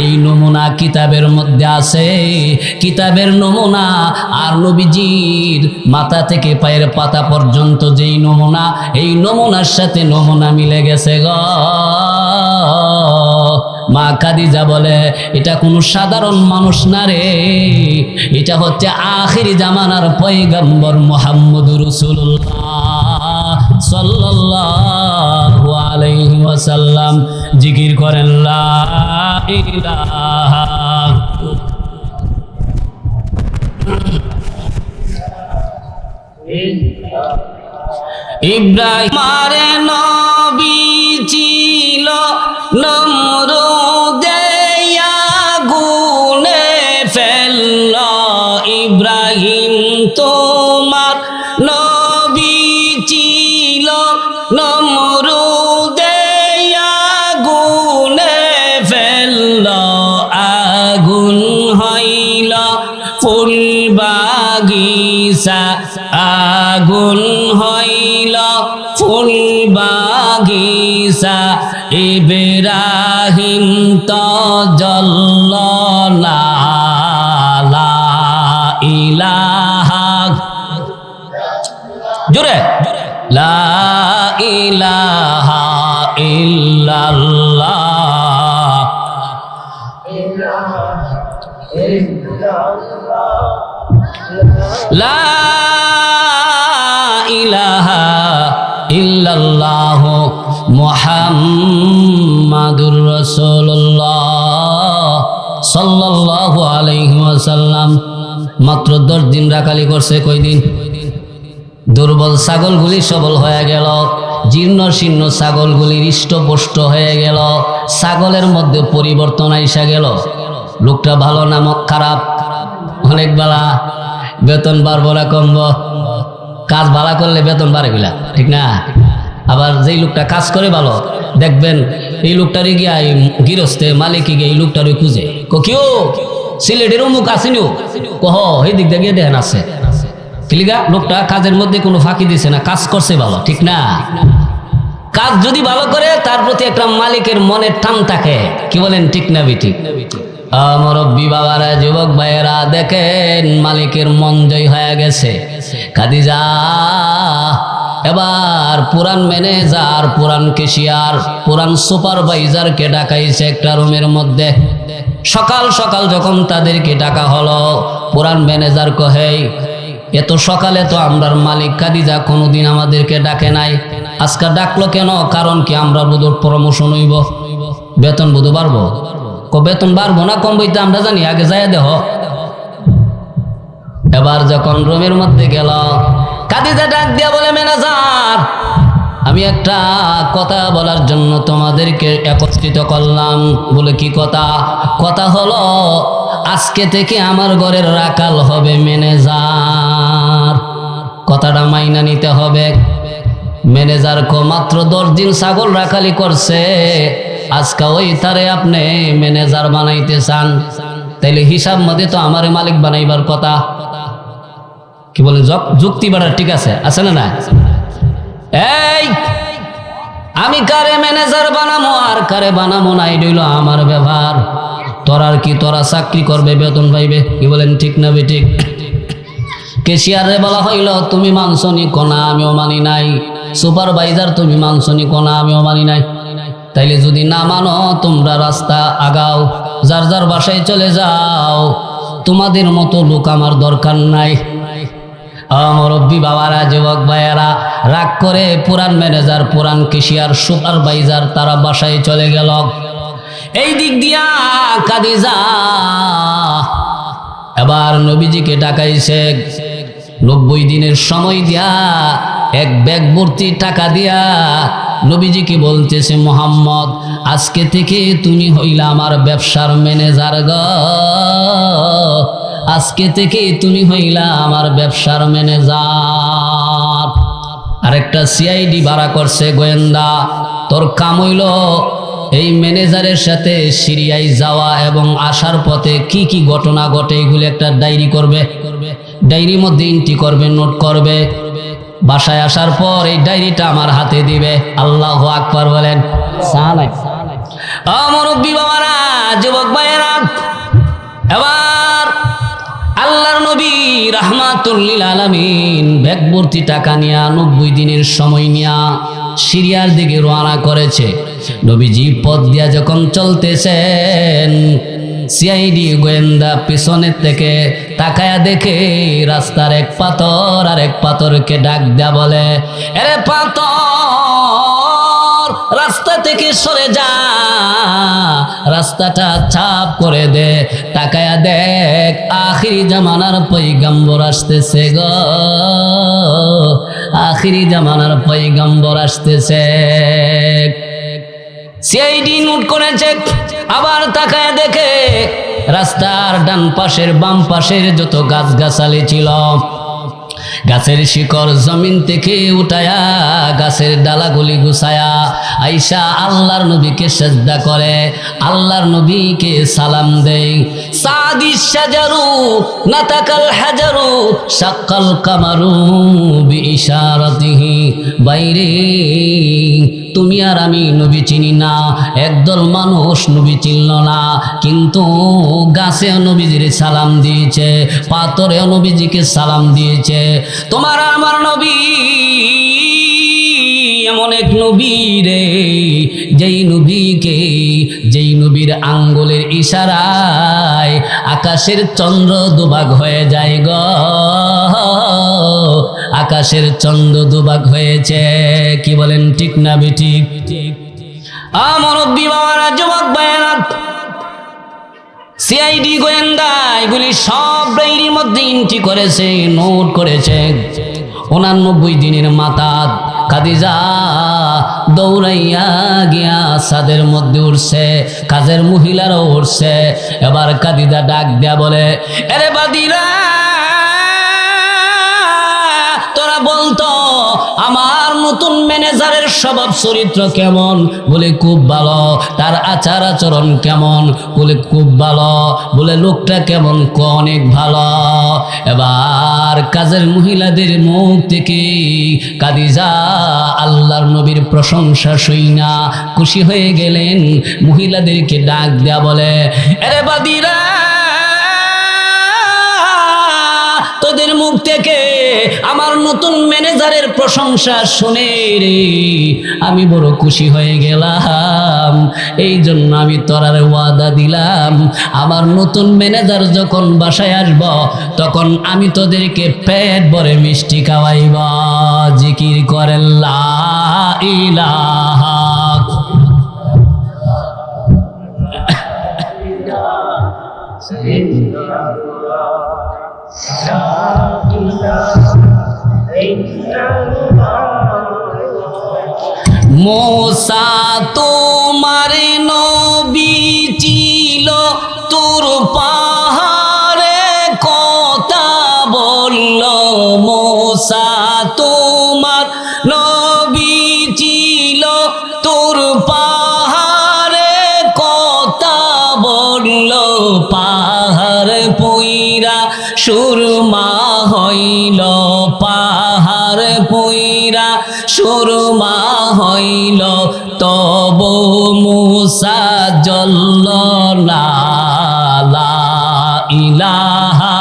এই নমুনা কিতাবের মধ্যে আছে। কিতাবের নমুনা আর নবীজির মাথা থেকে পায়ের পাতা পর্যন্ত যেই নমুনা, এই নমুনার সাথে নমুনা মিলে গেছে গো। মা খাদিজা বলে, এটা কোনো সাধারণ মানুষ না রে, এটা হচ্ছে আখিরি জামানার পয়গম্বর মুহাম্মদুর রাসূলুল্লাহ সাল্লাল্লাহু আলাইহি ওয়াসাল্লাম। জিকির করেন লা ইলাহা ইব্রাহিম মারে নবী ছিল তোমার নবী ছিল নমরুদে আগুনে ফেলল আগুন হইল ফুল বাগিচা আগুন হইল ফুল বাগিচা ইব্রাহিম তো জ্বলল না লা ইলাহা জোরে লা ইলাহা ইল্লাল্লাহ লা ইলাহা ইল্লাল্লাহ মুহাম্মাদুর রাসূলুল্লাহ সাল্লাল্লাহু আলাইহি ওয়াসাল্লাম। মাত্র 10 দিন রাখালি করছে। কয়দিন? দুর্বল ছাগলগুলি সবল হয়ে গেল, জীর্ণ শীর্ণ ছাগলগুলি হৃষ্টপুষ্ট হয়ে গেল, ছাগলের মধ্যে পরিবর্তন আইসা গেল। লোকটা ভালো না খারাপ? অনেক বালা। বেতন বাড়বো না কমবো? কাজ ভালো করলে বেতন বাড়ে গেলা, ঠিক না? আবার যেই লোকটা কাজ করে ভালো, দেখবেন এই লোকটারে গিয়া এই গৃহস্থে মালিকে গিয়ে এই লোকটারে খুঁজে কেউ সিলেটের অমুক আসেনিও কহ এই দিক দিয়ে গিয়ে দেখেন আছে কিলিগা লোকটা কাজের মধ্যে কোনো ফাঁকি দিছে না, কাজ করছে ভালো, ঠিক না? কাজ যদি ভালো করে তার প্রতি একটা মালিকের মনের টান থাকে। কি বলেন, ঠিক না বেঠিক? মুরব্বি বাবারা, যুবক ভাইয়েরা, দেখেন মালিকের মন জয় হয়ে গেছে। খাদিজা এবার পুরান ম্যানেজার, পুরান ক্যাশিয়ার, পুরান সুপারভাইজারকে ডাকাইছে একটা রুমের মধ্যে। সকাল সকাল যখন তাদেরকে ডাকা হলো, পুরান ম্যানেজার কহে, এত সকালে তো আমরার মালিক খাদিজা কোনোদিন আমাদেরকে ডাকে নাই, আজকে ডাকলো কেন? কারণ কি আমরা বুধুর প্রমোশন হইব, বেতন বুধু বাড়বো। বেতন বাড়বো না কম বইতে আমরা জানি, আগে যাই দেহ। এবার যখন রুমের মধ্যে গেল, খাদিজা ডাক দিয়া বলে, ম্যানেজার, আমি একটা কথা বলার জন্য তোমাদেরকে একত্রিত করলাম। বলে, কি কথা? কথা হলো আজকে থেকে আমার ঘরের রাখাল হবে ম্যানেজার। কথাটা মাইনা নিতে হবে। ম্যানেজার কো মাত্র 10 দিন ছাগল রাখালি করছে, আজকে ওই তারে আপনি ম্যানেজার বানাইতে চান? তাইলে হিসাব মতে তো আমার মালিক বানাইবার কথা। কি বলে, যুক্তি বাড়ার ঠিক আছে, আছে না? না, এই আমি কারে ম্যানেজার বানামো আর কারে বানামো না, এই হইল আমার ব্যবহার। তোরার কি, তোরা চাকরি করবে, বেতন পাইবে। কি বলেন, ঠিক না বেঠিক? ক্যাশিয়ারে বলা হইল, তুমি মানসনি কোনা, আমিও মানি নাই। সুপারভাইজার, তুমি মানসনি কোনা, আমিও মানি নাই। তাইলে যদি না মানো, তোমরা রাস্তা আগাও, যার যার বাসায় চলে যাও, তোমাদের মতো লোক আমার দরকার নাই। মুরব্বি বাবারা, যুবক ভাইয়েরা, রাগ করে পুরান ম্যানেজার, পুরান ক্যাশিয়ার, সুপারভাইজার তারা বাসায় চলে গেল। এই দিক দিয়া খাদিজা এবার নবীজিকে ডাকাইছে। 90 দিনের সময় দিয়া এক ব্যাগ ভর্তি টাকা দিয়া নবীজিকে বলতেছে, মুহাম্মদ, আজকে থেকে তুমি হইলা আমার ব্যবসার ম্যানেজার গো, আজকে থেকে তুমি হইলা আমার ব্যবসার ম্যানেজার। আরেকটা সিআইডি ভাড়া করছে, গোয়েন্দা। তোর কাম হইল এই ম্যানেজারের সাথে সিরিয়ায় যাওয়া এবং আসার পথে কি কি ঘটনা ঘটে এগুলো একটা ডায়েরি করবে। ডায়েরির মধ্যে এন্ট্রি করবে, নোট করবে। বাসায় আসার পর এই ডায়েরিটা আমার হাতে দিবে। আল্লাহু আকবার বলেন। মুরব্বি বাবারা, যুবক ভাইয়েরা, এবার আল্লাহর নবী রাহমাতুল লিল আলামিন ব্যাগ ভর্তি টাকা নিয়ে 90 দিনের সময় নিয়ে সিরিয়ার দিকে রওনা করেছে। নবীজি পথ দিয়া যখন চলতেছেন, সিআইডি গোয়েন্দা পিছনের থেকে তাকায়া দেখে রাস্তার এক পাথর আর এক পাথরকে ডাক দেয়া বলে, এরে পাথর, রাস্তা থেকে সরে যা, রাস্তাটা ছাপ করে দে। তাকায়া দেখ, আখিরি জামানার পয়গম্বর আসতেছে গো, আখিরি জামানার পয়গম্বর আসতেছে। সিআইডি নোট করেছে। আবার তাকায় দেখে রাস্তার ডান পাশের বাম পাশের যত গাছগাছালি ছিল গাছের শিকড় জমিন থেকে উঠায়া গাছের ডালাগুলি গুছায়া আইসা আল্লাহর নবীকে সেজদা করে, আল্লাহর নবীকে সালাম দেয়। সাদিস শাজারু নাতাকাল হাজারু শাক্কাল কামারু বিইশারাতিহি। বাইরে তুমি আর আমি নবী চিনি না, একদল মানুষ নবী চিনল না, কিন্তু গাছে নবীজির সালাম দিয়েছে, পাথরে নবীজিকে সালাম দিয়েছে। তোমার আমার নবী এমন এক নবী রে, যেই নবীর আঙ্গুলের ইশারায় আকাশের চন্দ্র দুভাগ হয়ে যায় গো, আকাশের চন্দ্র দুভাগ হয়েছে। কি বলেন ঠিক না বেঠিক? মুরব্বি বাবারা, যুবক ভাইয়েরা, সিআইডি গোয়েন্দা এগুলি সব ডায়েরির মধ্যে এন্ট্রি করেছে, নোট করেছে। 89 দিনের মাথা খাদিজা দৌড়াইয়া গিয়া ছাদের মধ্যে উঠছে, কাজের মহিলারাও উঠছে। এবার খাদিজা ডাক দেয়া বলে, আরে বাদিরা, তোরা বলতো আমার নতুন ম্যানেজারের স্বভাব চরিত্র কেমন? বলে খুব ভালো। তার আচার আচরণ কেমন? বলে খুব ভালো। বলে লোকটা কেমন? অনেক ভালো। এবার কাজের মহিলাদের মুখ থেকে খাদিজা আল্লাহর নবীর প্রশংসা শুইনা খুশি হয়ে গেলেন। মহিলাদেরকে ডাক দেয়া বলে, আরে বাদিরা, তোদের মুখ থেকে আমার নতুন ম্যানেজারের প্রশংসা শুনে রে আমি বড় খুশি হয়ে গেলাম। এই জন্য আমি তোরারে ওয়াদা দিলাম, আমার নতুন ম্যানেজার যখন বাসায় আসব তখন আমি তোদেরকে পেট ভরে মিষ্টি খাওয়াইব। জিকির করেন লা ইলাহা। মুসা তোমার নবী ছিল, তোর পাহাড়ে কথা বলল। মুসা তোমার নবী ছিল, তোর পাহাড়ে কথা বলল। পাহাড় পুইরা সুরমা হইল, পাহাড় পুইরা সুরমা হইল, তব মুসা জ্বলল না। লা ইলাহা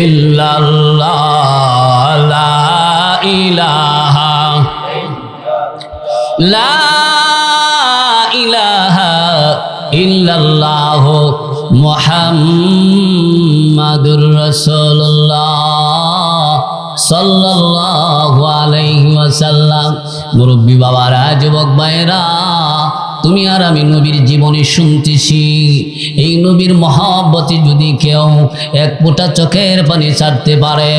ইল্লাল্লাহ, লা ইলাহা, লা ইলাহা ইল্লাল্লাহ মুহাম্মাদুর রাসূলুল্লাহ সাল্লাল্লাহু আলাইহি ওয়াসাল্লাম। মুরব্বি বাবারা, যুবক ভাইরা, তুমি আর আমি নবীর জীবনী শুনতেছি। এই নবীর মহব্বতে যদি কেউ এক ফোঁটা চোখের পানি ছাড়তে পারে,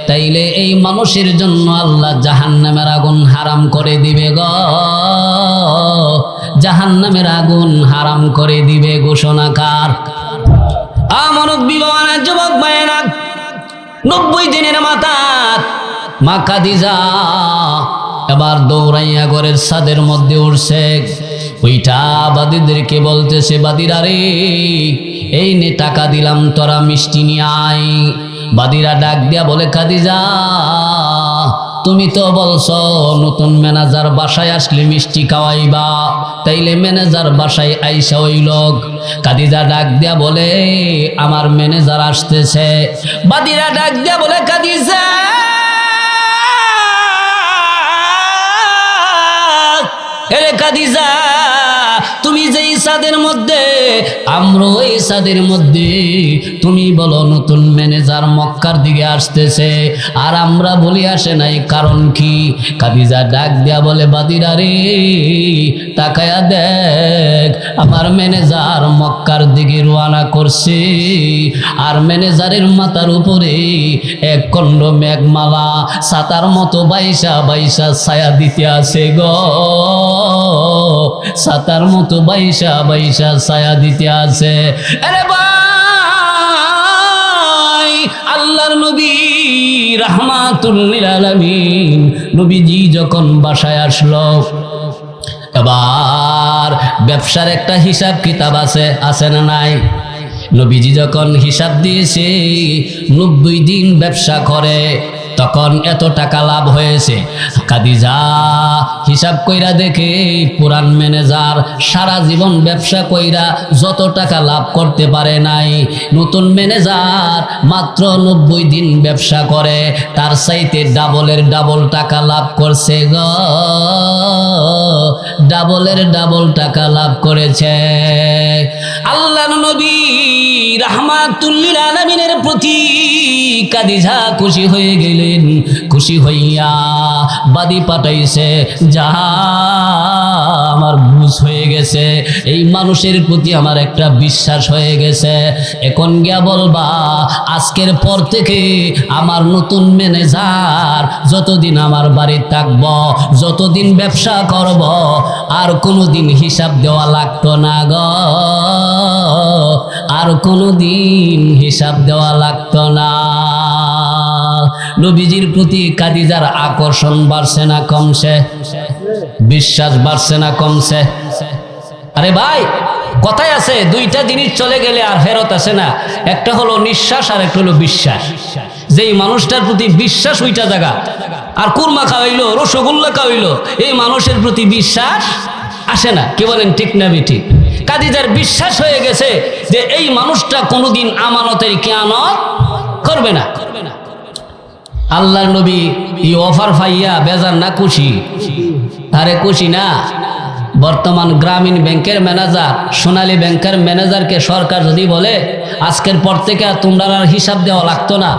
তাইলে এই মানুষের জন্য আল্লাহ জাহান্নামের আগুন হারাম করে দিবে গো, জাহান্নামের আগুন হারাম করে দিবে। ঘোষণাকার মুরব্বি বাবারা, যুবক ভাইয়েরা, 90 দিনের মাথা মা খাদিজা এবার দৌড়াইয়া ঘরের ছাদের মধ্যে উঠছে। ওইটা বাদীদেরকে বলতেছে, বাদীরা রে, এই নে টাকা দিলাম, তোরা মিষ্টি নিয়ে আয়। বাদীরা ডাক দিয়া বলে, খাদিজা, তুমি তো বলছো নতুন ম্যানেজার বাসায় আসলে মিষ্টি খাওয়াইবা, তাইলে ম্যানেজার বাসায় আইসা ওই লোক। খাদিজা ডাক দিয়া বলে, আমার ম্যানেজার আসতেছে। বাদীরা ডাক দিয়া বলে, খাদিজা, এরে খাদিজা, তুমি যেই ছাদের মধ্যে আমরা এই সাদের মধ্যে তুমি বলো নতুন ম্যানেজার মক্কার দিকে আসতেছে, আর আমরা বলি আসে নাই, কারণ কি? খাদিজা ডাক দিয়া বলে, বাদিরা রে, তাকায়া দেখ, আমার ম্যানেজার মক্কার দিকে রওনা করছে, আর ম্যানেজারের মাথার উপরে এক খণ্ড মেঘমালা ছাতার মতো বাইসা বাইসা ছায়া দিতে আছে গো, ছাতার মতো বাইসা বাইসা ছায়া দিতে আছে। আরে ভাই, আল্লাহর নবী রাহমাতুল লিল আলামিন নবীজি যখন বাসায় আসলো, এবার ব্যবসার একটা হিসাব কিতাব আছে না নাই? নবীজি যখন হিসাব দিয়েছে 90 দিন ব্যবসা করে, তখন এত টাকা লাভ হয়েছে। খাদিজা হিসাব কইরা দেখে পুরান ম্যানেজার সারা জীবন ব্যবসা কইরা যত টাকা লাভ করতে পারে নাই, নতুন ম্যানেজার মাত্র 90 দিন ব্যবসা করে তার চাইতে ডাবলের ডাবল টাকা লাভ করছে গো, ডাবলের ডাবল টাকা লাভ করেছে। আল্লাহর নবী রাহমাতুল লিল আলামিনের প্রতি খাদিজা খুশি হয়ে গেলেন। খুশি হইয়া বাদী পাঠাইছে, যা আমার বুঝ হয়ে গেছে, এই মানুষের প্রতি আমার একটা বিশ্বাস হয়ে গেছে। এখন গিয়া বলবা, আজকের পর থেকে আমার নতুন ম্যানেজার যতদিন আমার বাড়ি থাকব, যতদিন ব্যবসা করব, আর কোনোদিন হিসাব দেওয়া লাগতো না গো, আর কোনোদিন হিসাব দেওয়া লাগতো না। নবীজির প্রতি খাদিজার আকর্ষণ বাড়ছে না কমছে? বিশ্বাস বাড়ছে না কমছে? আরে ভাই, কথাই আছে, দুইটা জিনিস চলে গেলে আর ফেরত আসে না, একটা হলো নিঃশ্বাস আর একটা হলো বিশ্বাস। যেই মানুষটার প্রতি বিশ্বাস ওইটা জায়গা, আর কুরমা খাওয়াইলো, রসগোল্লা খাওয়াইলো, এই মানুষের প্রতি বিশ্বাস আসে না। কি বলেন, ঠিক না ঠিক? খাদিজার বিশ্বাস হয়ে গেছে যে এই মানুষটা কোনোদিন আমানতের খেয়ানত করবে না। আল্লাহর নবী এই অফার পাইয়া বেজার না খুশি? আরে খুশি না? বর্তমান গ্রামীণ ব্যাংকের ম্যানেজার, সোনালী ব্যাংকের ম্যানেজারকে সরকার যদি বলে আজকের পর থেকে তোমরা আর হিসাব দেওয়া লাগতো না,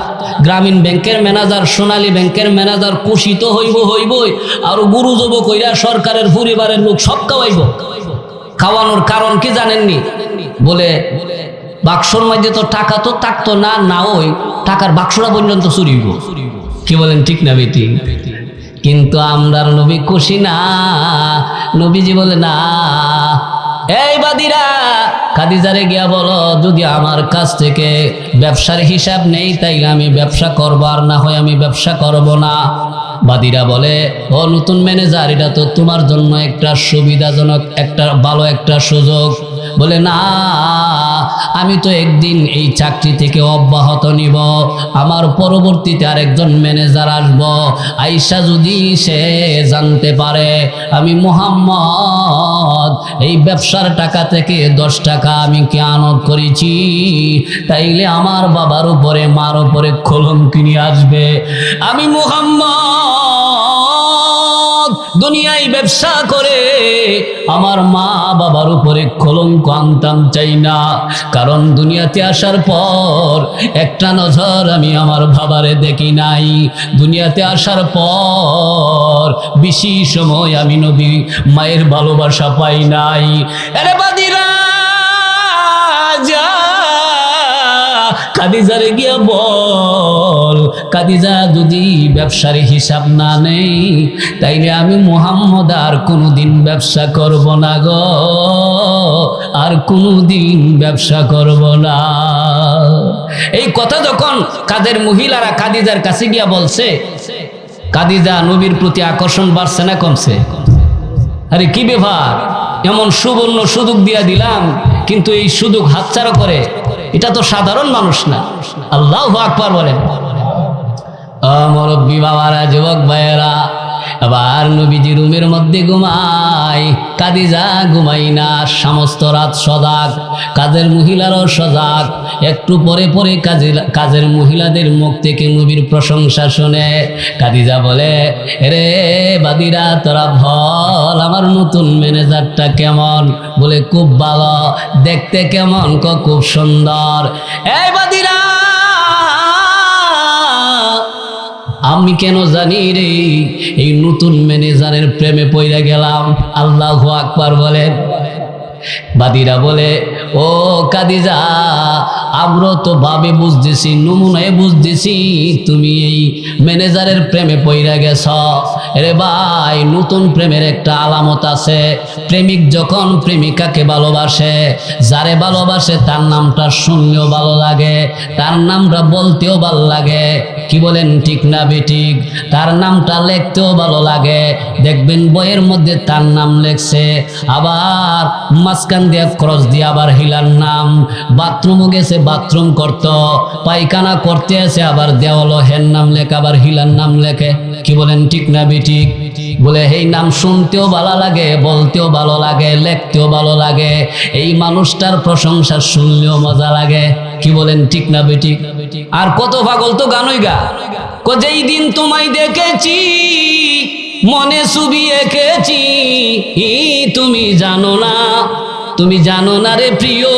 গ্রামীণ ব্যাংকের ম্যানেজার, সোনালী ব্যাংকের ম্যানেজার খুশি তো হইবই, আর গুরু জব কইরা সরকারের পরিবারের লোক সব খাওয়াইব। খাওয়ানোর কারণ কি জানেননি? বলে বাক্সর মধ্যে তো টাকা তো থাকতো না, না ওই টাকার বাক্সটা পর্যন্ত চুরি হইব। কি বলেন, ঠিক না বেটি? কিন্তু আমরার নবী খুশি না। নবীজি বলে, না, এই বাদিরা, খাদিজারে গিয়া বলো যদি আমার কাছ থেকে ব্যবসার হিসাব নেই তাইলে আমি ব্যবসা করব, আর না হয় আমি ব্যবসা করব না। বাদিরা বলে, ও নতুন ম্যানেজার, এটা তো তোমার জন্য একটা সুবিধাজনক, একটা ভালো একটা সুযোগ। বলে, না, আমি তো একদিন এই চাকরি থেকে অব্যাহত নিব, আমার পরবর্তীতে আরেকজন ম্যানেজার আসব, আয়েশা যদি সে জানতে পারে আমি মুহাম্মদ এই ব্যবসার টাকা থেকে 10 টাকা আমি খেয়ানত করেছি, তাইলে আমার বাবার উপরে, মার উপরে কলঙ্ক নিয়ে আসবে। আমি মুহাম্মদ দুনিয়ায় ব্যবসা করে আমার মা বাবার উপরে কলঙ্ক আনতাম চাই না, কারণ দুনিয়াতে আসার পর একটা নজর আমি আমার বাবারে দেখি নাই, দুনিয়াতে আসার পর বেশি সময় আমি নবী মায়ের ভালোবাসা পাই নাই। আরে বাদিরা, যা খাদিজারে গিয়া বল, খাদিজা যদি ব্যবসার হিসাব না নেই তাইলে আমি মুহাম্মদ আর কোনোদিন ব্যবসা করব না গো, আর কোনোদিন ব্যবসা করব না। এই কথা যখন কাদের মহিলারা খাদিজার কাছে গিয়া বলছে, খাদিজা নবীর প্রতি আকর্ষণ বাড়ছে না কমছে? আরে কি ব্যাপার, এমন সুবর্ণ সুযোগ দিয়া দিলাম কিন্তু এই সুযোগ হাতছাড়া করে, এটা তো সাধারণ মানুষ না। আল্লাহু আকবার বলেন। মুরব্বী বাবারা, যুবক ভাইয়েরা, আবার আর নবীজি রুমের মধ্যে ঘুমায়, খাদিজা ঘুমাই না, সমস্ত রাত সজাগ, কাজের মহিলারাও সজাগ। একটু পরে পরে কাজের মহিলাদের মুখ থেকে নবীর প্রশংসা শুনে খাদিজা বলে, রে বাদিরা তোরা বল আমার নতুন ম্যানেজারটা কেমন? বলে খুব ভালো। দেখতে কেমন? খুব সুন্দর। এই বাদিরা, আমি কেন জানি রে এই নতুন ম্যানেজারের প্রেমে পড়ে গেলাম। আল্লাহু আকবার বলেন। বাদিরা বলে, ও খাদিজা, আমরা তো ভাবে বুঝতেছি, নমুনায় বুঝতেছি তুমি এই ম্যানেজারের প্রেমে পড়ে গেছ। রে ভাই, নতুন প্রেমের একটা আলামত আছে। প্রেমিক যখন প্রেমিকাকে ভালোবাসে, যারে ভালোবাসে তার নামটা শুনলেও ভালো লাগে, তার নামটা বলতেও ভালো লাগে। কি বলেন, ঠিক না বেঠিক? তার নামটা লিখতেও ভালো লাগে। দেখবেন বইয়ের মধ্যে তার নাম লেখছে, আবার মাঝখান দিয়ে ক্রস দিয়ে আবার হিলার নাম। বাথরুমও গেছে, বাথরুম করতো, পায়খানা করতে আছে, আবার দেওয়ালো হের নাম লেখে, আবার হিলার নাম লেখে। কি বলেন, ঠিক না বেঠিক? বলে এই নাম শুনতেও ভালো লাগে, বলতেও ভালো লাগে, লিখতেও ভালো লাগে। এই মানুষটার প্রশংসা শুনলেও মজা লাগে। কি বলেন, ঠিক না বেঠিক? আর কত পাগল তো গানই গা, যেই দিন তোমায় দেখেছি মনে ছবি এঁকেছি, তুমি জানো না, তুমি জানো না রে প্রিয়,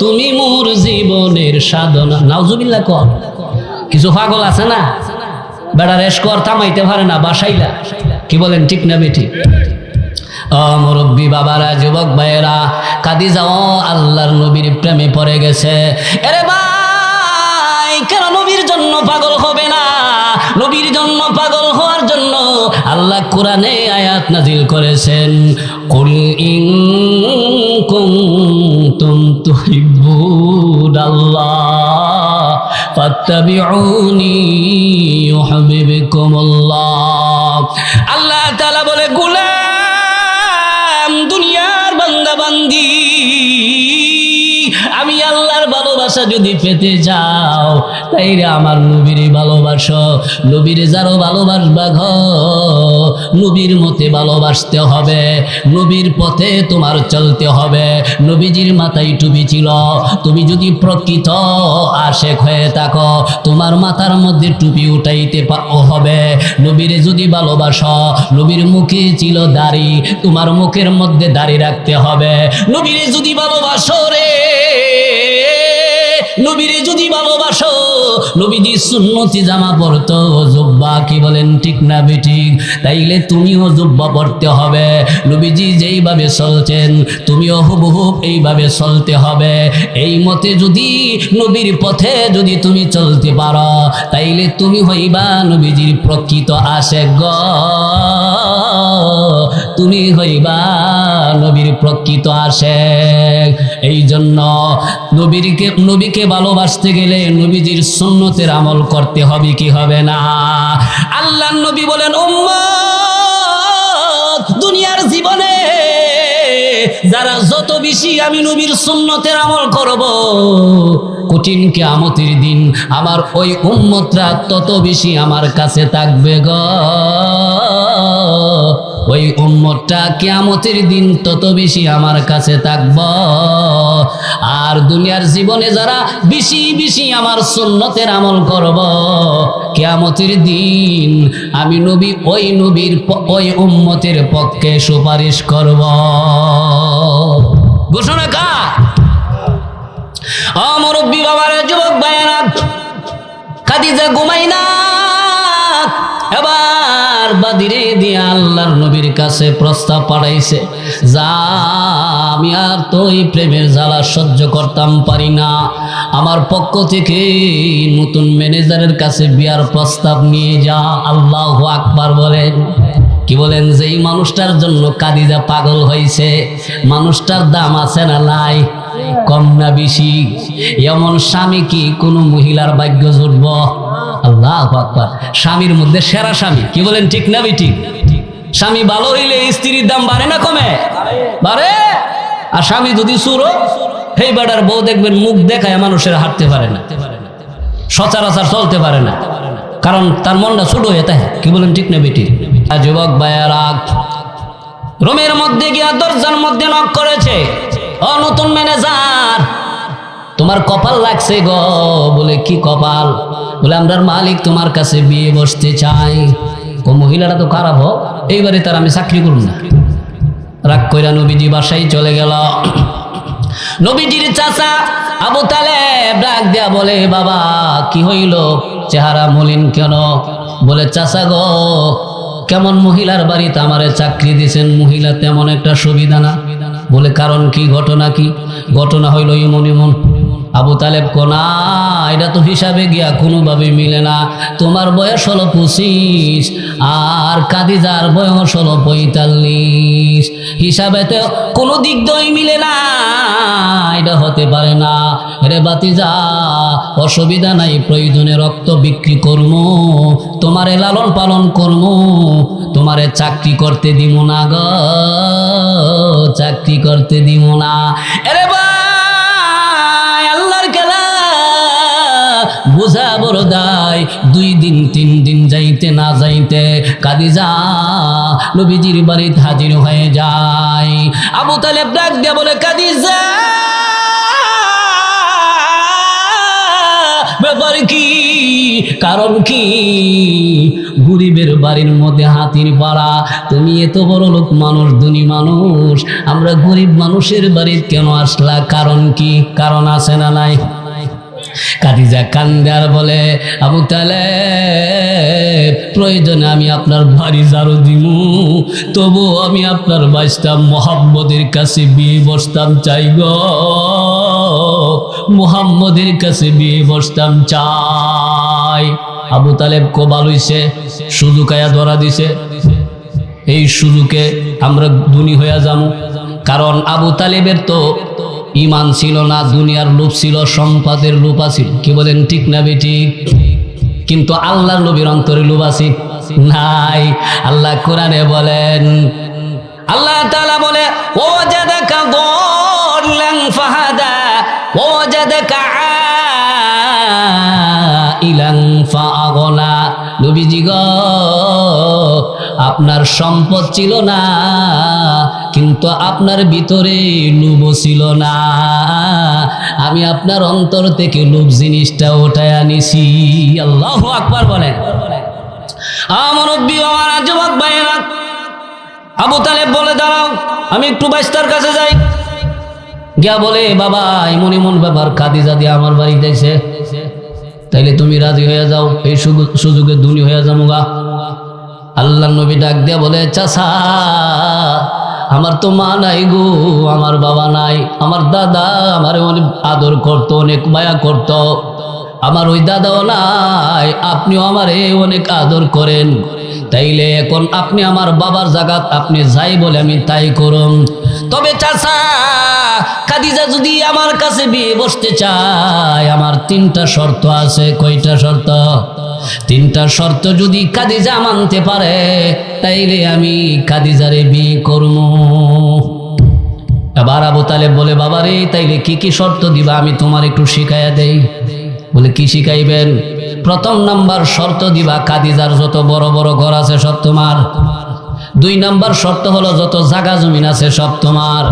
তুমি মোর জীবনের সাধনা। নাউজুবিল্লাহ কর। কিছু পাগল আছে না, বেড়া রেশ কর, থামাইতে পারে না, বাসাইলা। কি বলেন, ঠিক না বেঠিক? মুরব্বী বাবারা, যুবক ভাইয়েরা, খাদিজা আল্লাহর নবীর প্রেমে পড়ে গেছে। এরে ভাই, কেন নবীর জন্য পাগল হবে না? নবীর জন্য পাগল হওয়ার জন্য আল্লাহ কোরআনে আয়াত নাজিল করেছেন, কুল ইন কুনতুম তুহিব্বুনাল্লাহ ফাত্তাবিউনি ইউহিব্বুকুমুল্লাহ। আল্লাহ তাআলা বলে, গোলাম, দুনিয়ার বান্দা বান্দি, আমি আল্লাহর ভালোবাসা যদি পেতে যাও তাইলে আমার নবীর ভালোবাসো। নবীর যারও ভালোবাসবা গো, নবীর মতে ভালোবাসতে হবে, নবীর পথে তোমার চলতে হবে। নবীজির মাথায় টুপি ছিল, তুমি যদি প্রকৃত আশেক হয়ে থাকো তোমার মাথার মধ্যে টুপি উঠাইতে হবে। নবীরে যদি ভালোবাসো, নবীর মুখে ছিল দাড়ি, তোমার মুখের মধ্যে দাড়ি রাখতে হবে। নবীরে যদি ভালোবাসো রে, নবীরে যদি ভালোবাসো, নবীজি সুন্নতি জামা পরতো, জুব্বা। কি বলেন, ঠিক না বেঠিক? তাইলে তুমিও জুব্বা পরতে হবে। নবীজি যেইভাবে চলছেন তুমিও হুবহুব এইভাবে চলতে হবে। এই মতে যদি নবীর পথে যদি তুমি চলতে পারো তাইলে তুমি হইবা নবীজির প্রকৃত আশেক গো, তুমি হইবা নবীর প্রকৃত আশেক। এই জন্য নবীকে ভালোবাসতে গেলে নবীজির সুন্নতের আমল করতে হবে, কি হবে না? আল্লাহর নবী বলেন, উম্মত, দুনিয়ার জীবনে যারা যত বেশি আমি নবীর সুন্নতের আমল করব, কঠিন কিয়ামতের দিন আমার ওই উম্মতরা তত বেশি আমার কাছে থাকবে গো। ওই উম্মতটা কিয়ামতের দিন তত বেশি আমার কাছে থাকব। আর দুনিয়ার জীবনে যারা বেশি বেশি আমার সুন্নতের আমল করব, কিয়ামতের দিন আমি নবী ওই উম্মতের পক্ষে সুপারিশ করব। ঘোষণা কার? মুরব্বী বাবার, যুবক ভাইয়েরা, খাদিজা ঘুমাই না। এবার বাদিরে দিয়ে আল্লাহর নবীর কাছে প্রস্তাব পাঠাইছে, যা আমি আর তো এই প্রেমের জ্বালা সহ্য করতাম পারি না, আমার পক্ষ থেকে নতুন ম্যানেজারের কাছে বিয়ার প্রস্তাব নিয়ে যা। আল্লাহু আকবার বলেন। কি বলেন, যেই মানুষটার জন্য খাদিজা পাগল হয়েছে, মানুষটার দাম আছে না নাই? কম না বেশি? এমন স্বামী কি কোনো মহিলার ভাগ্য জুটব? আল্লাহু আকবার। স্বামীর মধ্যে সেরা স্বামী। কি বলেন, ঠিক না বেঠিক? স্বামী ভালো হইলে স্ত্রীর দাম বাড়ে না কমে? বাড়ে। আর স্বামী যদি চুরো, সেই বেটার বউ দেখবেন মুখ দেখায় মানুষের হাঁটতে পারে না, সচরাচর চলতে পারে না, কারণ তার মনটা ছোট হয়ে থাকে। কি বলেন, ঠিক না বেঠিক? যুবক ভাইয়েরা, রুমের মধ্যে গিয়া দরজার মধ্যে নক করেছে। ও নতুন ম্যানেজার, তোমার কপাল লাগছে গো। বলে কি কপাল? বলে আমরার মালিক তোমার কাছে বিয়ে বসতে চাই। ও মহিলাটা তো খারাপ হোক, এইবারে তার আমি চাকরি করুন না। রাগ কইরা নবীজি বাসায় চলে গেল। নবীজির চাচা আবু তালেব ডাক দেয়া বলে, বাবা কি হইল, চেহারা মলিন কেন? বলে চাচা গো, কেমন মহিলার বাড়িতে আমারে চাকরি দিয়েছেন, মহিলা তেমন একটা সুবিধা না। বলে কারণ কি, ঘটনা কি? ঘটনা হইল ইমন ইমন। আবু তালেব কোনা, এটা তো হিসাবে গিয়া কোনোভাবে মিলে না। তোমার বয়স হলো 25 আর খাদিজার বয়স হলো 45। হিসাবে তো কোনো দিক দই মিলে না, এটা হতে পারে না। রে বাতিজা, অসুবিধা নাই, প্রয়োজনে রক্ত বিক্রি করবো, তোমারে লালন পালন করবো, তোমারে চাকরি করতে দিব না গো, চাকরি করতে দিব না। এরে ভাই, আল্লাহর খেলা বুঝা বড় দায়। 2 দিন 3 দিন যাইতে না যাইতে খাদিজা নবীজির বাড়িতে হাজির হয়ে যায়। আবু তালেব ডাক দিয়ে বলে, খাদিজা ব্যাপার কি, কারণ কি? গরিবের বাড়ির মধ্যে হাতির পাড়া, তুমি এত বড় লোক মানুষ, ধনী মানুষ, আমরা গরিব মানুষের বাড়িতে কেন আসলা? কারণ কি? কারণ আছে না নাই? খাদিজা কান্দে আর বলে, আবু তালেব, প্রয়োজনে আমি আপনার বাড়ি ঝাড়ু দিমু, তবু আমি আপনার বাইশটা মোহাম্মদের কাছে বিয়ে বসতাম চাই গো, মুহাম্মদের কাছে বিয়ে বসতাম চাই। আবু তালেব কোবাল হইছে, সুযোগায়া ধরা দিছে, এই সুযোগে আমরা ধনী হইয়া যাবো। কারণ আবু তালেবের তো ইমান ছিল না, দুনিয়ার লোভ ছিল, সম্পদের লোভ আছিল। কি বলেন, ঠিক না বেঠিক? কিন্তু আল্লাহর নবীর অন্তরে লোভ আছে নাই? আল্লাহ কোরআনে বলেন, আল্লাহ তাআলা বলে, ওয়াজাদাকা দাল্লান ফাহাদা ওয়াজাদাকা আইলান ফাআগনা। নবীজি গো, আপনার সম্পদ ছিল না, কিন্তু আপনার ভিতরে লোভ ছিল না। আমি আপনার অন্তর থেকে লোভ জিনিসটা ওঠায় আনিছি। আল্লাহু আকবার বলেন। আমার নবী, আমার যুবক ভাইরা, আবু তালেব বলে, দাঁড়াও, আমি একটু বাইস্তার কাছে যাই। গিয়া বলে, বাবা এমন এমন ব্যাপার, খাদিজা দিয়ে আমার বাড়িতে এসে, তাইলে তুমি রাজি হয়ে যাও, এই সুযোগে ধনী হয়ে যাবো গা। আল্লাহ নবী ডাক দিয়া বলে, চাচা আমার তো মা নাই গো, আমার বাবা নাই, আমার দাদা আমার অনেক আদর করতো, অনেক মায়া করতো, আমার ওই দাদাও নাই, আপনিও আমারে অনেক আদর করেন, তাইলে এখন আপনি আমার বাবার জায়গাত আপনি যাই বলে আমি তাই করুন। তবে চাচা, খাদিজা যদি আমার কাছে বিয়ে বসতে চায়, আমার 3টা শর্ত আছে। কয়টা শর্ত? 3টা শর্ত যদি খাদিজা মানতে পারে, তাইলে আমি খাদিজারে বিয়ে করব। এবার আবু তালেব বলে, বাবা রে, তাইলে কি কি শর্ত দিবা, আমি তোমার একটু শিখাইয়া দেই। বলে, কি শিখাইবেন? প্রথম নাম্বার শর্ত দিবা, খাদিজার যত বড় বড় ঘর আছে সব তোমার। 2 নাম্বার শর্ত হলো যত জায়গা জমিন আছে সব তোমার।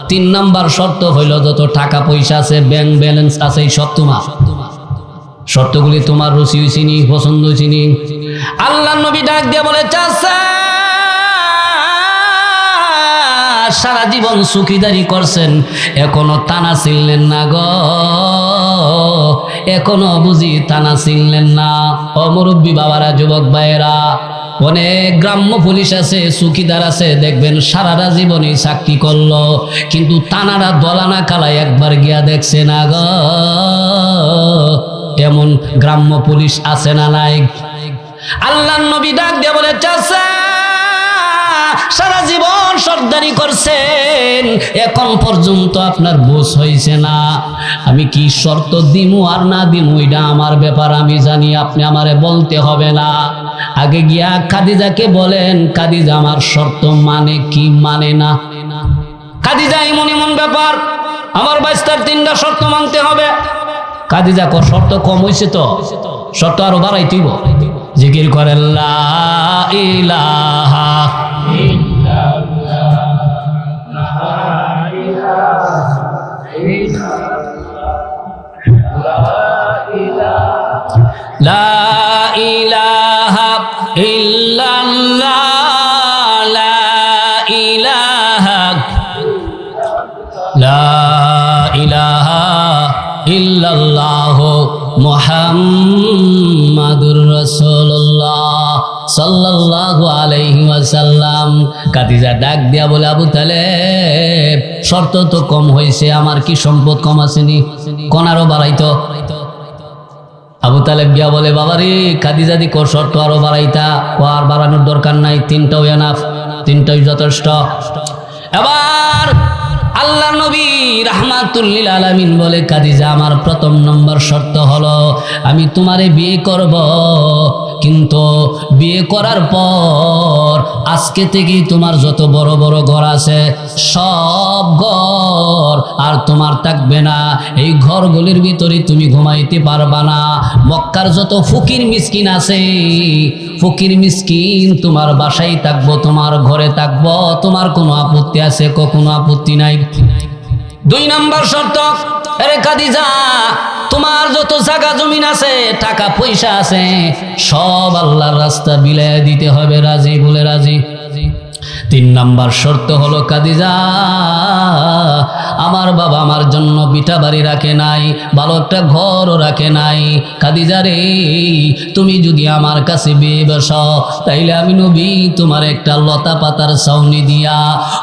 3 নাম্বার শর্ত হইল যত টাকা পয়সা আছে, ব্যাংক ব্যালেন্স আছে, সব তোমার। শর্তগুলি তোমার রুচি হয়েছে নি, পছন্দ হয়েছে নি? আল্লাহ নবী ডাক দিয়ে বলে, চাচা সারা জীবন সুখীদারি করছেন, এখনো তানা ছিলেন না গো, এখনো বুঝি তানা ছিলেন না। অমুরব্বী বাবারা, যুবক ভাইয়েরা, অনেক গ্রাম্য পুলিশ আছে, চৌকিদার আছে, দেখবেন সারাটা জীবনে চাকরি করলো, কিন্তু তানারা দলানা কালায় একবার গিয়া দেখছে না গো। এমন গ্রাম্য পুলিশ আছে না নাই? আল্লাহর নবী ডাক দিয়ে বলে, চাচা সারা জীবন সর্দারি করছেন, এখন পর্যন্ত আপনার বোঝ হয়েছে না। আমি কি শর্ত দিমু আর না দিমু এটা আমার ব্যাপার, আমি জানি, আপনি আমারে বলতে হবে না। আগে গিয়া খাদিজাকে বলেন, খাদিজা আমার শর্ত মানে কি মানে না। খাদিজা এমন এমন ব্যাপার, আমার বাইস্তার 3টা শর্ত মানতে হবে। খাদিজা শর্ত কম হয়েছে তো, শর্ত আরো বাড়াইতেইব। জিকির করেন লা ইলাহা লা ইলাহা ইল্লাল্লাহ লা ইলাহা লা ইলাহা ইল্লাল্লাহ মুহাম্মাদুর রাসূলুল্লাহ সাল্লাল্লাহু আলাইহি ওয়াসাল্লাম। খাদিজা ডাক দিয়া বলে, আবু তালেব, শর্ত তো কম হয়েছে, আমার কি সম্পদ কম আসেনি? কোনারও বাড়াইতো। আবু তালেব গিয়া বলে, বাবারে খাদিজা দি কর শর্ত আরো বাড়াইতা। আর বাড়ানোর দরকার নাই, তিনটাও এনাফ, তিনটাই যথেষ্ট। এবার আল্লাহ নবী রাহমাতুল লিল আলামিন বলে, খাদিজা আমার প্রথম নম্বর শর্ত হলো আমি তোমারে বিয়ে করব, কিন্তু বিয়ে করার পর আজকে থেকে তোমার যত বড় বড় ঘর আছে সব ঘর আর তোমার থাকবে না। এই ঘরগুলির ভিতরে তুমি ঘুমাইতে পারবা না। মক্কার যত ফকির মিসকিন আছে, ফকির মিসকিন তোমার বাসায় থাকবো, তোমার ঘরে থাকবো। তোমার কোনো আপত্তি আছে? কোনো আপত্তি নাই। 2 নম্বর শর্ত, আরে খাদিজা তোমার যত জায়গা জমিন আছে, টাকা পয়সা আছে, সব আল্লাহর রাস্তা বিলায় দিতে হবে। রাজি? বলে রাজি। 3 নম্বর শর্ত হলো, খাদিজা আমার বাবা আমার জন্য বিটা বাড়ি রাখে নাই, ভালো একটা ঘরও রাখে নাই। খাদিজা রে, তুমি যদি আমার কাছে বিয়ে বসো, তাইলে আমি নবী তোমার একটা লতা পাতার ছাউনি দিয়া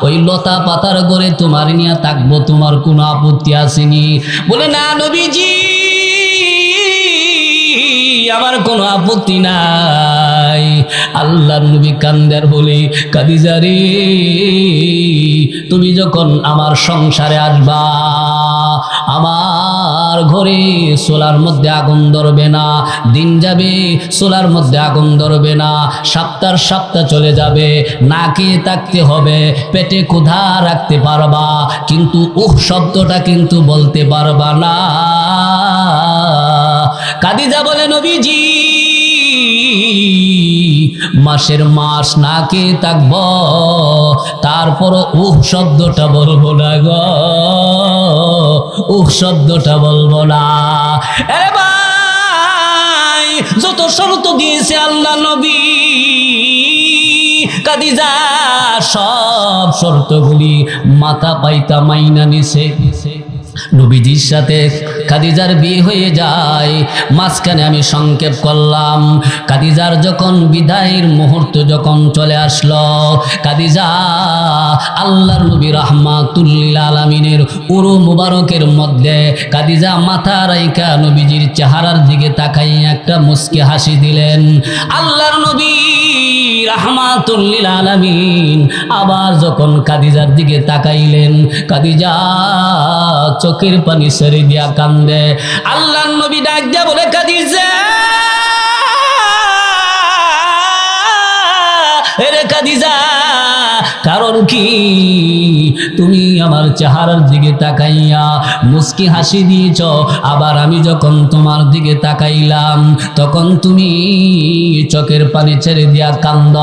ওই লতা পাতার ঘরে তোমার নিয়ে থাকবো, তোমার কোনো আপত্তি আসেনি? বলে, না নবীজি, আমার কোনো আপত্তি নাই। আল্লাহর নবী কান্দার বলে, খাদিজা রে, তুমি যখন আমার সংসারে আসবা, আমার ঘরে চুলার মধ্যে আগুন ধরবে না, দিন যাবে চুলার মধ্যে আগুন ধরবে না, সপ্তাহ চলে যাবে, না খেয়ে থাকতে হবে, পেটে ক্ষুধা রাখতে পারবা, কিন্তু শব্দটা কিন্তু বলতে পারবা না। খাদিজা বলে, নবীজি মাসের মাস না খেয়ে থাকব, তারপরও শব্দটা বলবো না গো, শব্দটা বলবো না। আরে ভাই, যত শর্ত দিয়েছে আল্লাহ নবী, খাদিজা সব শর্তগুলি মাথা পাইতা মাইনা নিছে। নবীজির সাথে খাদিজার বিয়ে হয়ে যায়। মাঝখানে আমি সংক্ষেপ করলাম, খাদিজার যখন বিদায়ের মুহূর্ত যখন চলে আসলো, খাদিজা আল্লাহর নবী রাহমাতুল লিল আলামিনের উরু মুবারকের মধ্যে খাদিজা মাথা রাইখা নবীজির চেহারার দিকে তাকাইয়া একটা মুস্কি হাসি দিলেন। আল্লাহর নবী রাহমাতুল লিল আলামিন আবার যখন খাদিজার দিকে তাকাইলেন, খাদিজা চোখের পানি ছেড়ে দিয়া কান্দে। আল্লাহর নবী ডাক দিয়া বলে, খাদিজা, এরে খাদিজা, কারণ কি তুমি আমার চেহারার দিকে তাকাইয়া মুস্কি হাসি দিয়েছ, আবার আমি যখন তোমার দিকে তাকাইলাম তখন তুমি চোখের পানি ছেড়ে দিয়া কান্দ?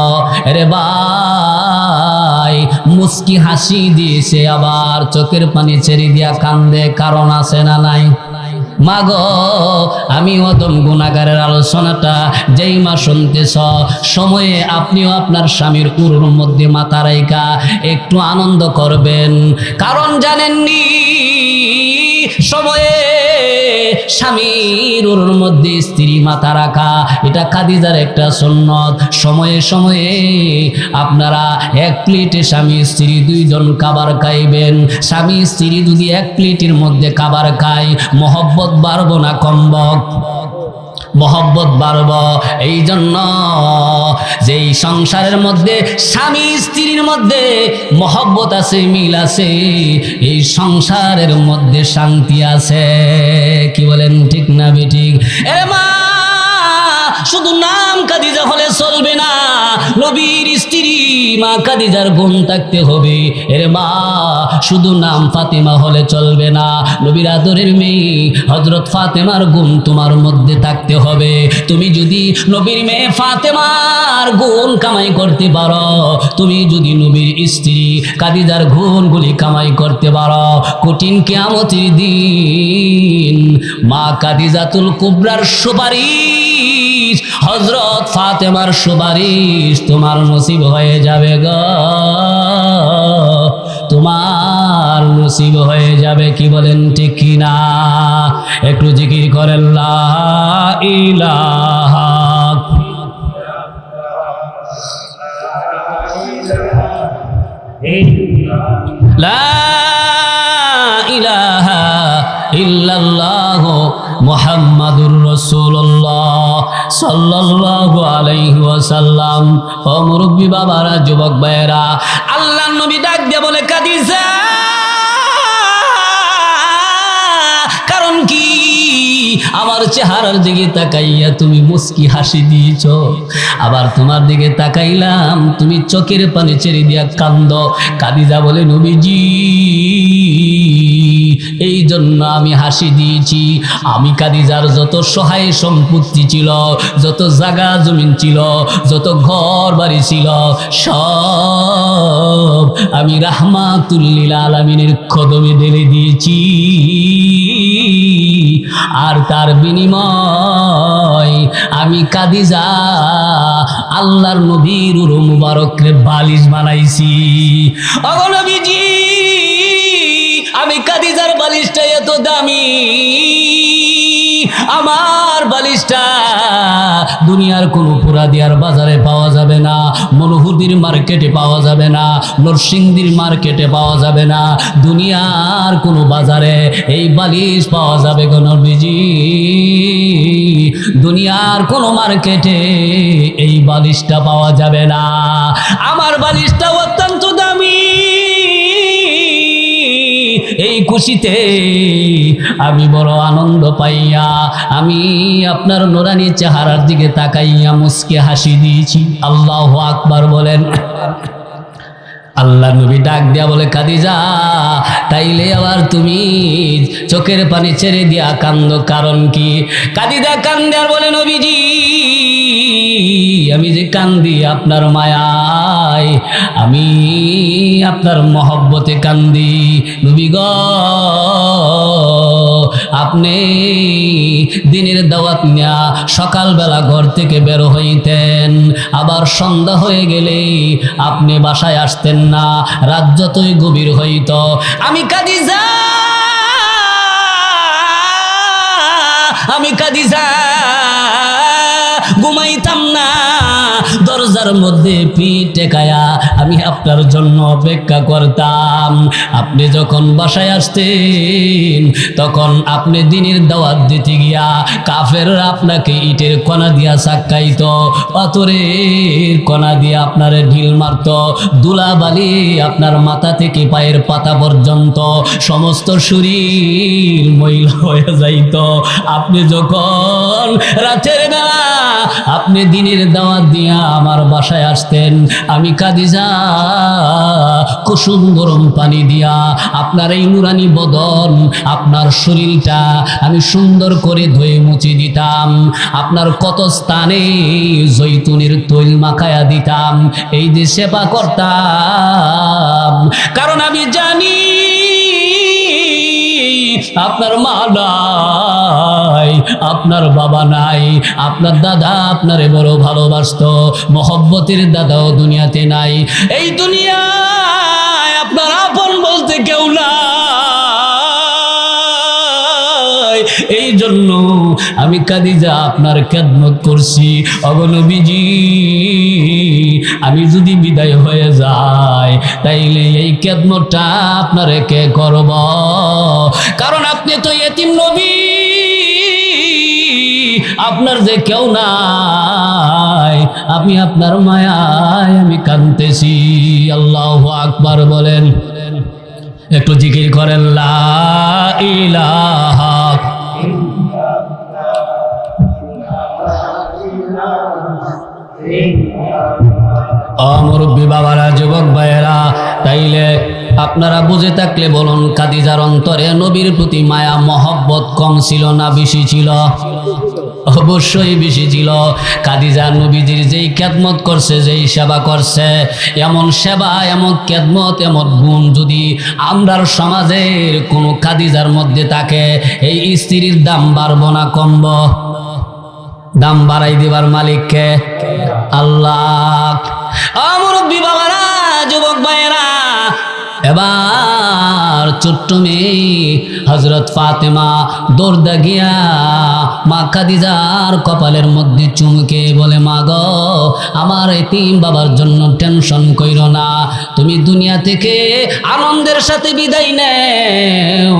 আরে ভাই, মুস্কি হাসি দিয়েছে আবার চোখের পানি ছেড়ে দিয়া কান্দে, কারণ আছে না নাই? মাগো, আমি অদম গুনাহগারের আলোচনাটা যেই মা শুনতেছ, সময়ে আপনিও আপনার স্বামীর উরুর মধ্যে মাথা রাইখা একটু আনন্দ করবেন। কারণ জানেননি, সময়ে স্বামীর উরুর মধ্যে স্ত্রী মাথা রাখা এটা খাদিজার একটা সুন্নত। সময়ে সময়ে আপনারা 1 প্লেটে স্বামী স্ত্রী 2 জন খাবার খাইবেন। স্বামী স্ত্রী যদি 1 প্লেটের মধ্যে খাবার খায়, মহব্বত বাড়বো না কমব? মহব্বত বাড়ব। এই জন্য যেই সংসারের মধ্যে স্বামী স্ত্রীর মধ্যে মহব্বত আছে, মিল আছে, এই সংসারের মধ্যে শান্তি আছে। কি বলেন, ঠিক না বেঠিক? এ মা, শুধু নাম খাদিজা হলে চলবে না, নবীর স্ত্রী মা খাদিজার গুণ থাকতে হবে। এর মা, শুধু নাম ফাতেমা হলে চলবে না, নবীর আদরের মেয়ে হযরত ফাতেমার গুণ তোমার মধ্যে থাকতে হবে। তুমি যদি নবীর মেয়ে ফাতেমার গুণ কামাই করতে পারো, তুমি যদি নবীর স্ত্রী খাদিজার গুণগুলি কামাই করতে পারো, কঠিন কিয়ামতের দিন মা খাদিজাতুল কুবরার সুপারিশ, হযরত ফাতেমার সুপারিশ তোমার নসিব হয়ে যাবে গো, তোমার নসিব হয়ে যাবে। কি বলেন ঠিক কিনা? একটু জিকির করেন লা ইলাহা লা ইলাহা ইল্লাল্লাহু মুহাম্মাদুর রাসূলুল্লাহ সাল্লাল্লাহু আলাইহি ওয়াসাল্লাম। ও মুরব্বি বাবারা, যুবক ভাইয়েরা, আল্লাহর নবী ডাক দিয়ে বলে, খাদিজা, কারণ কি আমার চেহারার দিকে তাকাইয়া তুমি মুস্কি হাসি দিয়েছ, আবার তোমার দিকে তাকাইলাম তুমি চোখের পানি ছেড়ে দিয়া কান্দ। খাদিজা বলে, নবীজি, এই জন্য আমি হাসি দিয়েছি। আমি খাদিজার যত সহায় সম্পত্তি ছিল, যত জায়গা জমিন ছিল, যত ঘর বাড়ি ছিল, সব আমি রাহমাতুল লিল আলামিনের কদমে ঢেলে দিয়েছি। আর তার বিনিময় আমি খাদিজা আল্লাহর নবীর মুবারকরে বালিশ বানাইছি। ওগো নবীজি, আমি খাদিজার বালিশটা এত দামি, আমার বালিশটা দুনিয়ার কোন পুরাদিয়ার বাজারে পাওয়া যাবে না, মনোহুদির মার্কেটে পাওয়া যাবে না, নরসিংদীর মার্কেটে পাওয়া যাবে না, দুনিয়ার কোন বাজারে এই বালিশ পাওয়া যাবে গো নবীজি, দুনিয়ার কোন মার্কেটে এই বালিশটা পাওয়া যাবে না। আমার বালিশটা অত্যন্ত দামি। এই খুশিতে আমি বড় আনন্দ পাইয়া আমি আপনার নুরানি চেহারার দিকে তাকাইয়া মুস্কে হাসি দিয়েছি। আল্লাহু আকবার বলেন। আল্লাহ নবী ডাক দিয়া বলে, খাদিজা, তাইলে আবার তুমি চোখের পানি ছেড়ে দিয়া কান্দ, কারণ কি? খাদিজা কান্দে আর বলে, নবীজি, আমি যে কান্দি আপনার মায়ায়, আমি আপনার মহব্বতে কান্দি। নবী গো, আপনি দিনের দাওয়াত নিয়া সকালবেলা ঘর থেকে বের হইতেন, আবার সন্ধ্যা হয়ে গেলে আপনি বাসায় আসতেন না, রাত যতই গভীর হইত আমি খাদিজা ঘুমাইতাম না, দরজার মধ্যে পিঠ টেকায়া আমি আপনার জন্য অপেক্ষা করতাম। আপনি যখন বাসায় আসতেন তখন আপনি দিনের দাওয়াত দিতে গিয়া কাফেররা আপনাকে ইটের কণা দিয়া সাক্কাইত, পাথরের কণা দিয়া আপনারে ঢিল মারত, ধুলাবালি আপনার মাথা থেকে পায়ের পাতা পর্যন্ত সমস্ত শরীর ময়লা হয়ে যাইত। আপনি যখন রাতের বেলা আপনি দিনের দাওয়াত দিয়া আমার বাসায় আসতেন, আমি খাদিজা কুসুম গরম পানি দিয়া আপনার এই নুরানি বদন, আপনার শরীরটা আমি সুন্দর করে ধুয়ে মুছে দিতাম, আপনার কত স্থানে জৈতুনের তৈল মাখায়া দিতাম, এই যে সেবা করতাম। কারণ আমি জানি আপনার মা নাই, আপনার বাবা নাই, আপনার দাদা আপনারে বড় ভালোবাসতো, মহব্বতের দাদাও দুনিয়াতে নাই, এই দুনিয়ায় আপনার আপন বলতে কেউ নাই। এই জন্য আমি খাদিজা আপনার খেদমত করছি। ওগো নবীজি, আমি যদি বিদায় হয়ে যাই তাইলে এই খেদমতটা আপনারে কে করব? কারণ আপনি তো এতিম নবী, আপনার যে কেউ নাই, আমি আপনার মায়ায় আমি কাঁদতেছি। আল্লাহু আকবার বলেন। একটু জিকির করেন লা ইলাহা। মুরব্বী বাবারা, যুবক ভাইয়েরা, তাইলে আপনারা বুঝে থাকলে বলুন, খাদিজার অন্তরে নবীর প্রতি মায়া মহব্বত কম ছিল না বেশি ছিল? অবশ্যই বেশি ছিল। খাদিজা নবীজির যেই খেদমত করছে, যেই সেবা করছে, এমন সেবা, এমন খেদমত, এমন গুণ যদি আমরার সমাজের কোনো খাদিজার মধ্যে থাকে, এই স্ত্রীর দাম বাড়বো না কমব? দাম বাড়াই দিবার মালিককে আল্লাহ। মুরব্বী বাবারা, যুবক ভাইয়েরা, এবার ছোট্ট মেয়ে হযরত ফাতেমা দৌড়দা গিয়া মা খাদিজার কপালের মধ্যে চুমকে বলে, মা গো, আমার এতিম বাবার জন্য টেনশন কইরো না, তুমি দুনিয়া থেকে আনন্দের সাথে বিদায় নেও।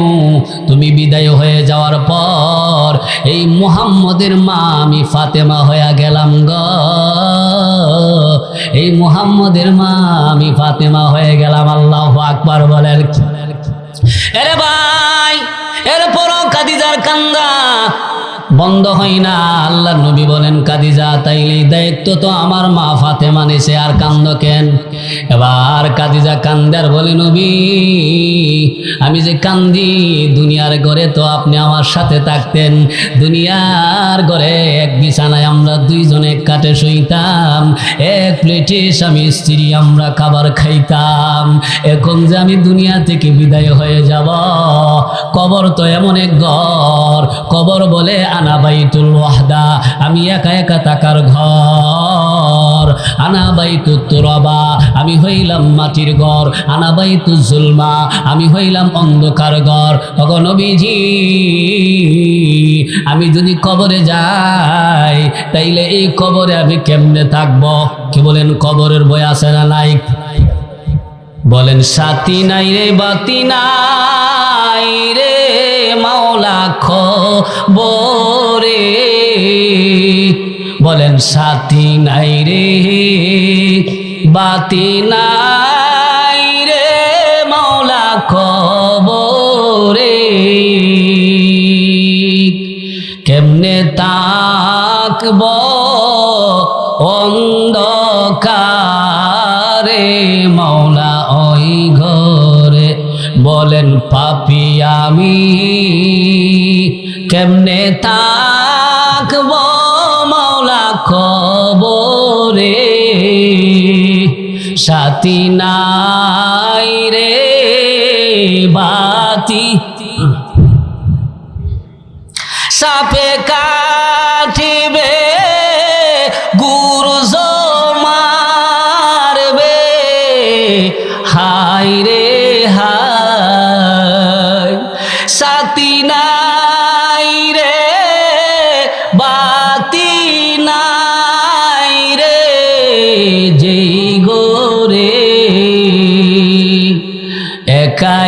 তুমি বিদায় হয়ে যাওয়ার পর এই মুহাম্মদের মা আমি ফাতেমা হয়ে গেলাম গো, এই মুহাম্মদের মা আমি ফাতেমা হয়ে গেলাম। আল্লাহু আকবার বলেন। এরে ভাই, এরপরও খাদিজার কান্দা বন্ধ হয় না। আল্লাহর নবী বলেন, খাদিজা, তাইলে দায়িত্ব তো আমার মা ফাতেমা নিছে, আর কান্দ কেন? এবার খাদিজা কান্দার বলে, নবী, আমি যে কান্দি, দুনিয়ার ঘরে তো আপনি আমার সাথে থাকতেন, দুনিয়ার ঘরে এক বিছানায় আমরা দুইজনে কাটে শুইতাম, এক প্লেটে স্বামী স্ত্রী আমরা খাবার খাইতাম। এখন যে আমি দুনিয়া থেকে বিদায় হয়ে যাব, কবর তো এমন এক ঘর, কবর বলে আনা বাইতুল ওয়াহদা, আমি একা একা থাকার ঘর। আনা বাইতুত তুরাবা, আমি হইলাম মাটির ঘর। আনা বাইতুজ জুলমা, আমি হইলাম অন্ধকার ঘর। ওগো নবীজি, আমি যদি কবরে যাই, তাইলে এই কবরে আমি কেমনে থাকবো? কি বলেন, কবরের ভয় আছে না নাই? বলেন, সাথী নাই রে, বাতি নাই রে, মাওলা খবরে। বলেন, সাথী নাই রে, বাতি নাই রে, মাওলা খবরে। কেমনে তাকব অন্ধকারে, মাওলা ওই ঘরে। বলেন, পাপী আমি কেমনে তাকব মাওলা খবরে। সাথী নাই রে, বাতি সাপে কাটিবে, গুরুজ মারবে, হায় রে হায়। সাথী নাই রে, বাতি নাই রে, যেই গোরে একা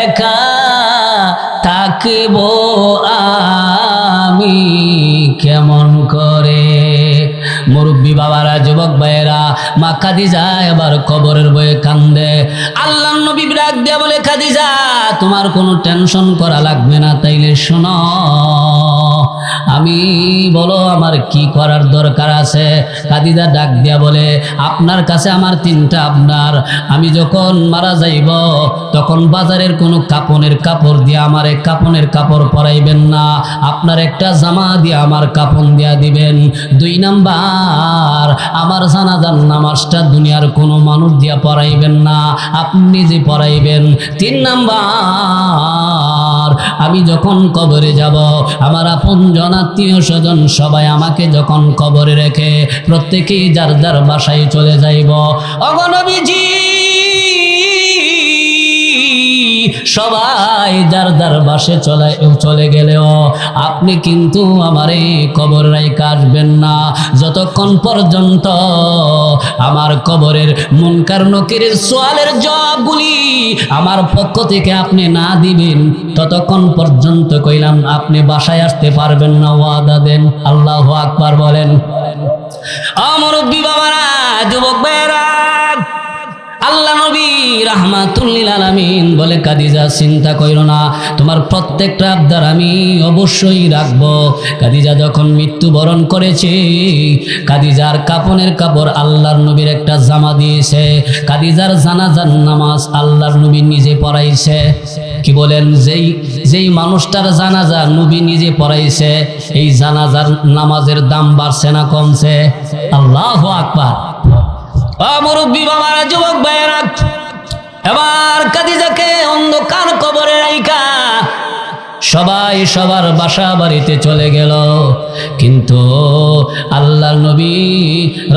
একা থাকব আমি কেমন করে? মুরব্বী বাবারা, যুবক ভাইয়েরা, মা খাদিজা এবার কবরের বয়ে কান্দে। আল্লাহর নবী ডাক দিয়া বলে, খাদিজা, তোমার কোনো টেনশন করা লাগবে না, তাইলে শোনো, আমি বলো আমার কি করার দরকার আছে? খাদিজা ডাক দিয়া বলে, আপনার কাছে আমার তিনটা আপনার। আমি যখন মারা যাইব, তখন বাজারের কোনো কাপনের কাপড় দিয়ে আমার কাপনের কাপড় পরাইবেন না, আপনার একটা জামা দিয়ে আমার কাপন দিয়া দিবেন। 2 নাম্বার, আমার জানাজার নামাজটা দুনিয়ার কোনো মানুষ দিয়া পড়াইবেন না, আপনি নিজে পড়াইবেন। 3 নাম্বার, আমি যখন কবরে যাব, আমার আপনজন আত্মীয় স্বজন সবাই আমাকে যখন কবরে রেখে প্রত্যেকেই যার যার বাসায় চলে যাইব। ওগো নবীজি, সবাই যার যার বাসে চলে গেলেও আপনি কিন্তু আমারে কবর রাইখা আসবেন না, যতক্ষণ পর্যন্ত আমার কবরের মুনকার নকিরের সওয়ালের জবাবগুলি আমার পক্ষ থেকে আপনি না দিবেন, ততক্ষণ পর্যন্ত কইলাম আপনি বাসায় আসতে পারবেন না। ওয়াদা দেন। আল্লাহু আকবার বলেন। মুরব্বী বাবারা, যুবক ভাইয়েরা, আল্লাহ নবী রাহমাতুল লিল আলামিন বলে, খাদিজা চিন্তা কইরো না, তোমার প্রত্যেকটা আবদার আমি অবশ্যই রাখবো। খাদিজা যখন মৃত্যুবরণ করেছে, খাদিজার কাফনের কাপড় আল্লাহর নবীর একটা জামা দিয়েছে, খাদিজার জানাজার নামাজ আল্লাহর নবী নিজে পড়াইছে। কি বলেন? যেই মানুষটার জানাজা নবী নিজে পড়াইছে, এই জানাজার নামাজের দাম বাড়ছে না কমছে? আল্লাহু আকবার। মুরব্বী বাবারা, যুবক ভাইয়েরা, এবার খাদিজাকে অন্ধকার কবরে রাইখা সবাই সবার বাসা বাড়িতে চলে গেল, কিন্তু আল্লাহর নবী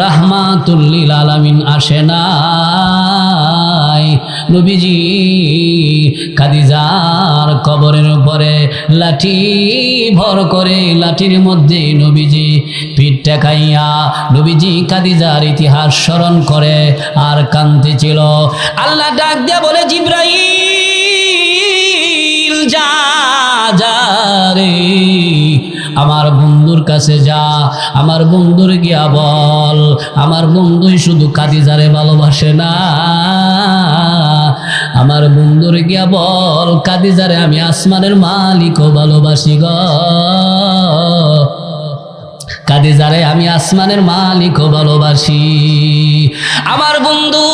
রাহমাতুল লিল আলামিন আসে নাই। নবীজি খাদিজার কবরের উপরে লাঠি ভর করে, লাঠির মধ্যে নবীজি পিঠ টেকাইয়া নবীজি খাদিজার ইতিহাস স্মরণ করে আর কাঁদতেছিল। আল্লাহ ডাক দিয়া বলে, জিবরাইল যা রে, আমার বন্ধুর কাছে যা, আমার বন্ধুর গিয়া বল, আমার বন্ধুই শুধু খাদিজারে ভালোবাসে না, আমার বন্ধুর গিয়া বল, খাদিজারে আমি আসমানের মালিকও ভালোবাসি গো, খাদিজারে আমি আসমানের মালিকও ভালোবাসি। আমার বন্ধু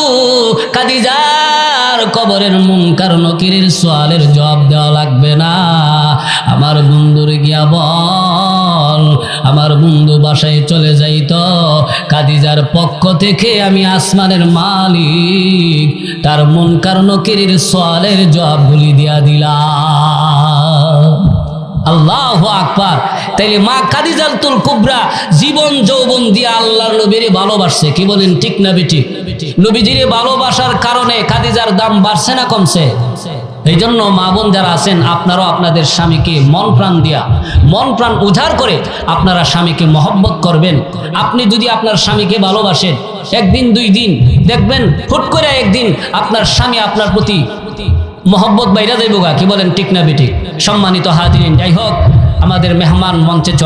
খাদিজার কবরের মুনকার নকিরের সওয়ালের জবাব দেওয়া লাগবে না, আমার বন্ধুর গিয়া বল, আমার বন্ধু বাসায় চলে যাইতো, খাদিজার পক্ষ থেকে আমি আসমানের মালিক তার মুনকার নকিরের সওয়ালের জবাবগুলি দিয়া দিলাম। আল্লাহু আকবার। তাইলে মা খাদিজাতুল কুবরা জীবন যৌবন দিয়ে আল্লাহর নবীরে ভালোবাসছে। কি বলেন, ঠিক না বেঠিক? নবীজিরে ভালোবাসার কারণে খাদিজার দাম বাড়ছে না কমছে? এই জন্য মা বোন যারা আছেন, আপনারাও আপনাদের স্বামীকে মন প্রাণ দিয়া, মন প্রাণ উজাড় করে আপনারা স্বামীকে মহব্বত করবেন। আপনি যদি আপনার স্বামীকে ভালোবাসেন, একদিন দুই দিন দেখবেন হুট করে একদিন আপনার স্বামী আপনার প্রতি মহব্বত বাইরা যাইব গা। কি বলেন, ঠিক না বেঠিক? সম্মানিত হাজিরিন, যাই হোক, আমাদের মেহমান মঞ্চে চলে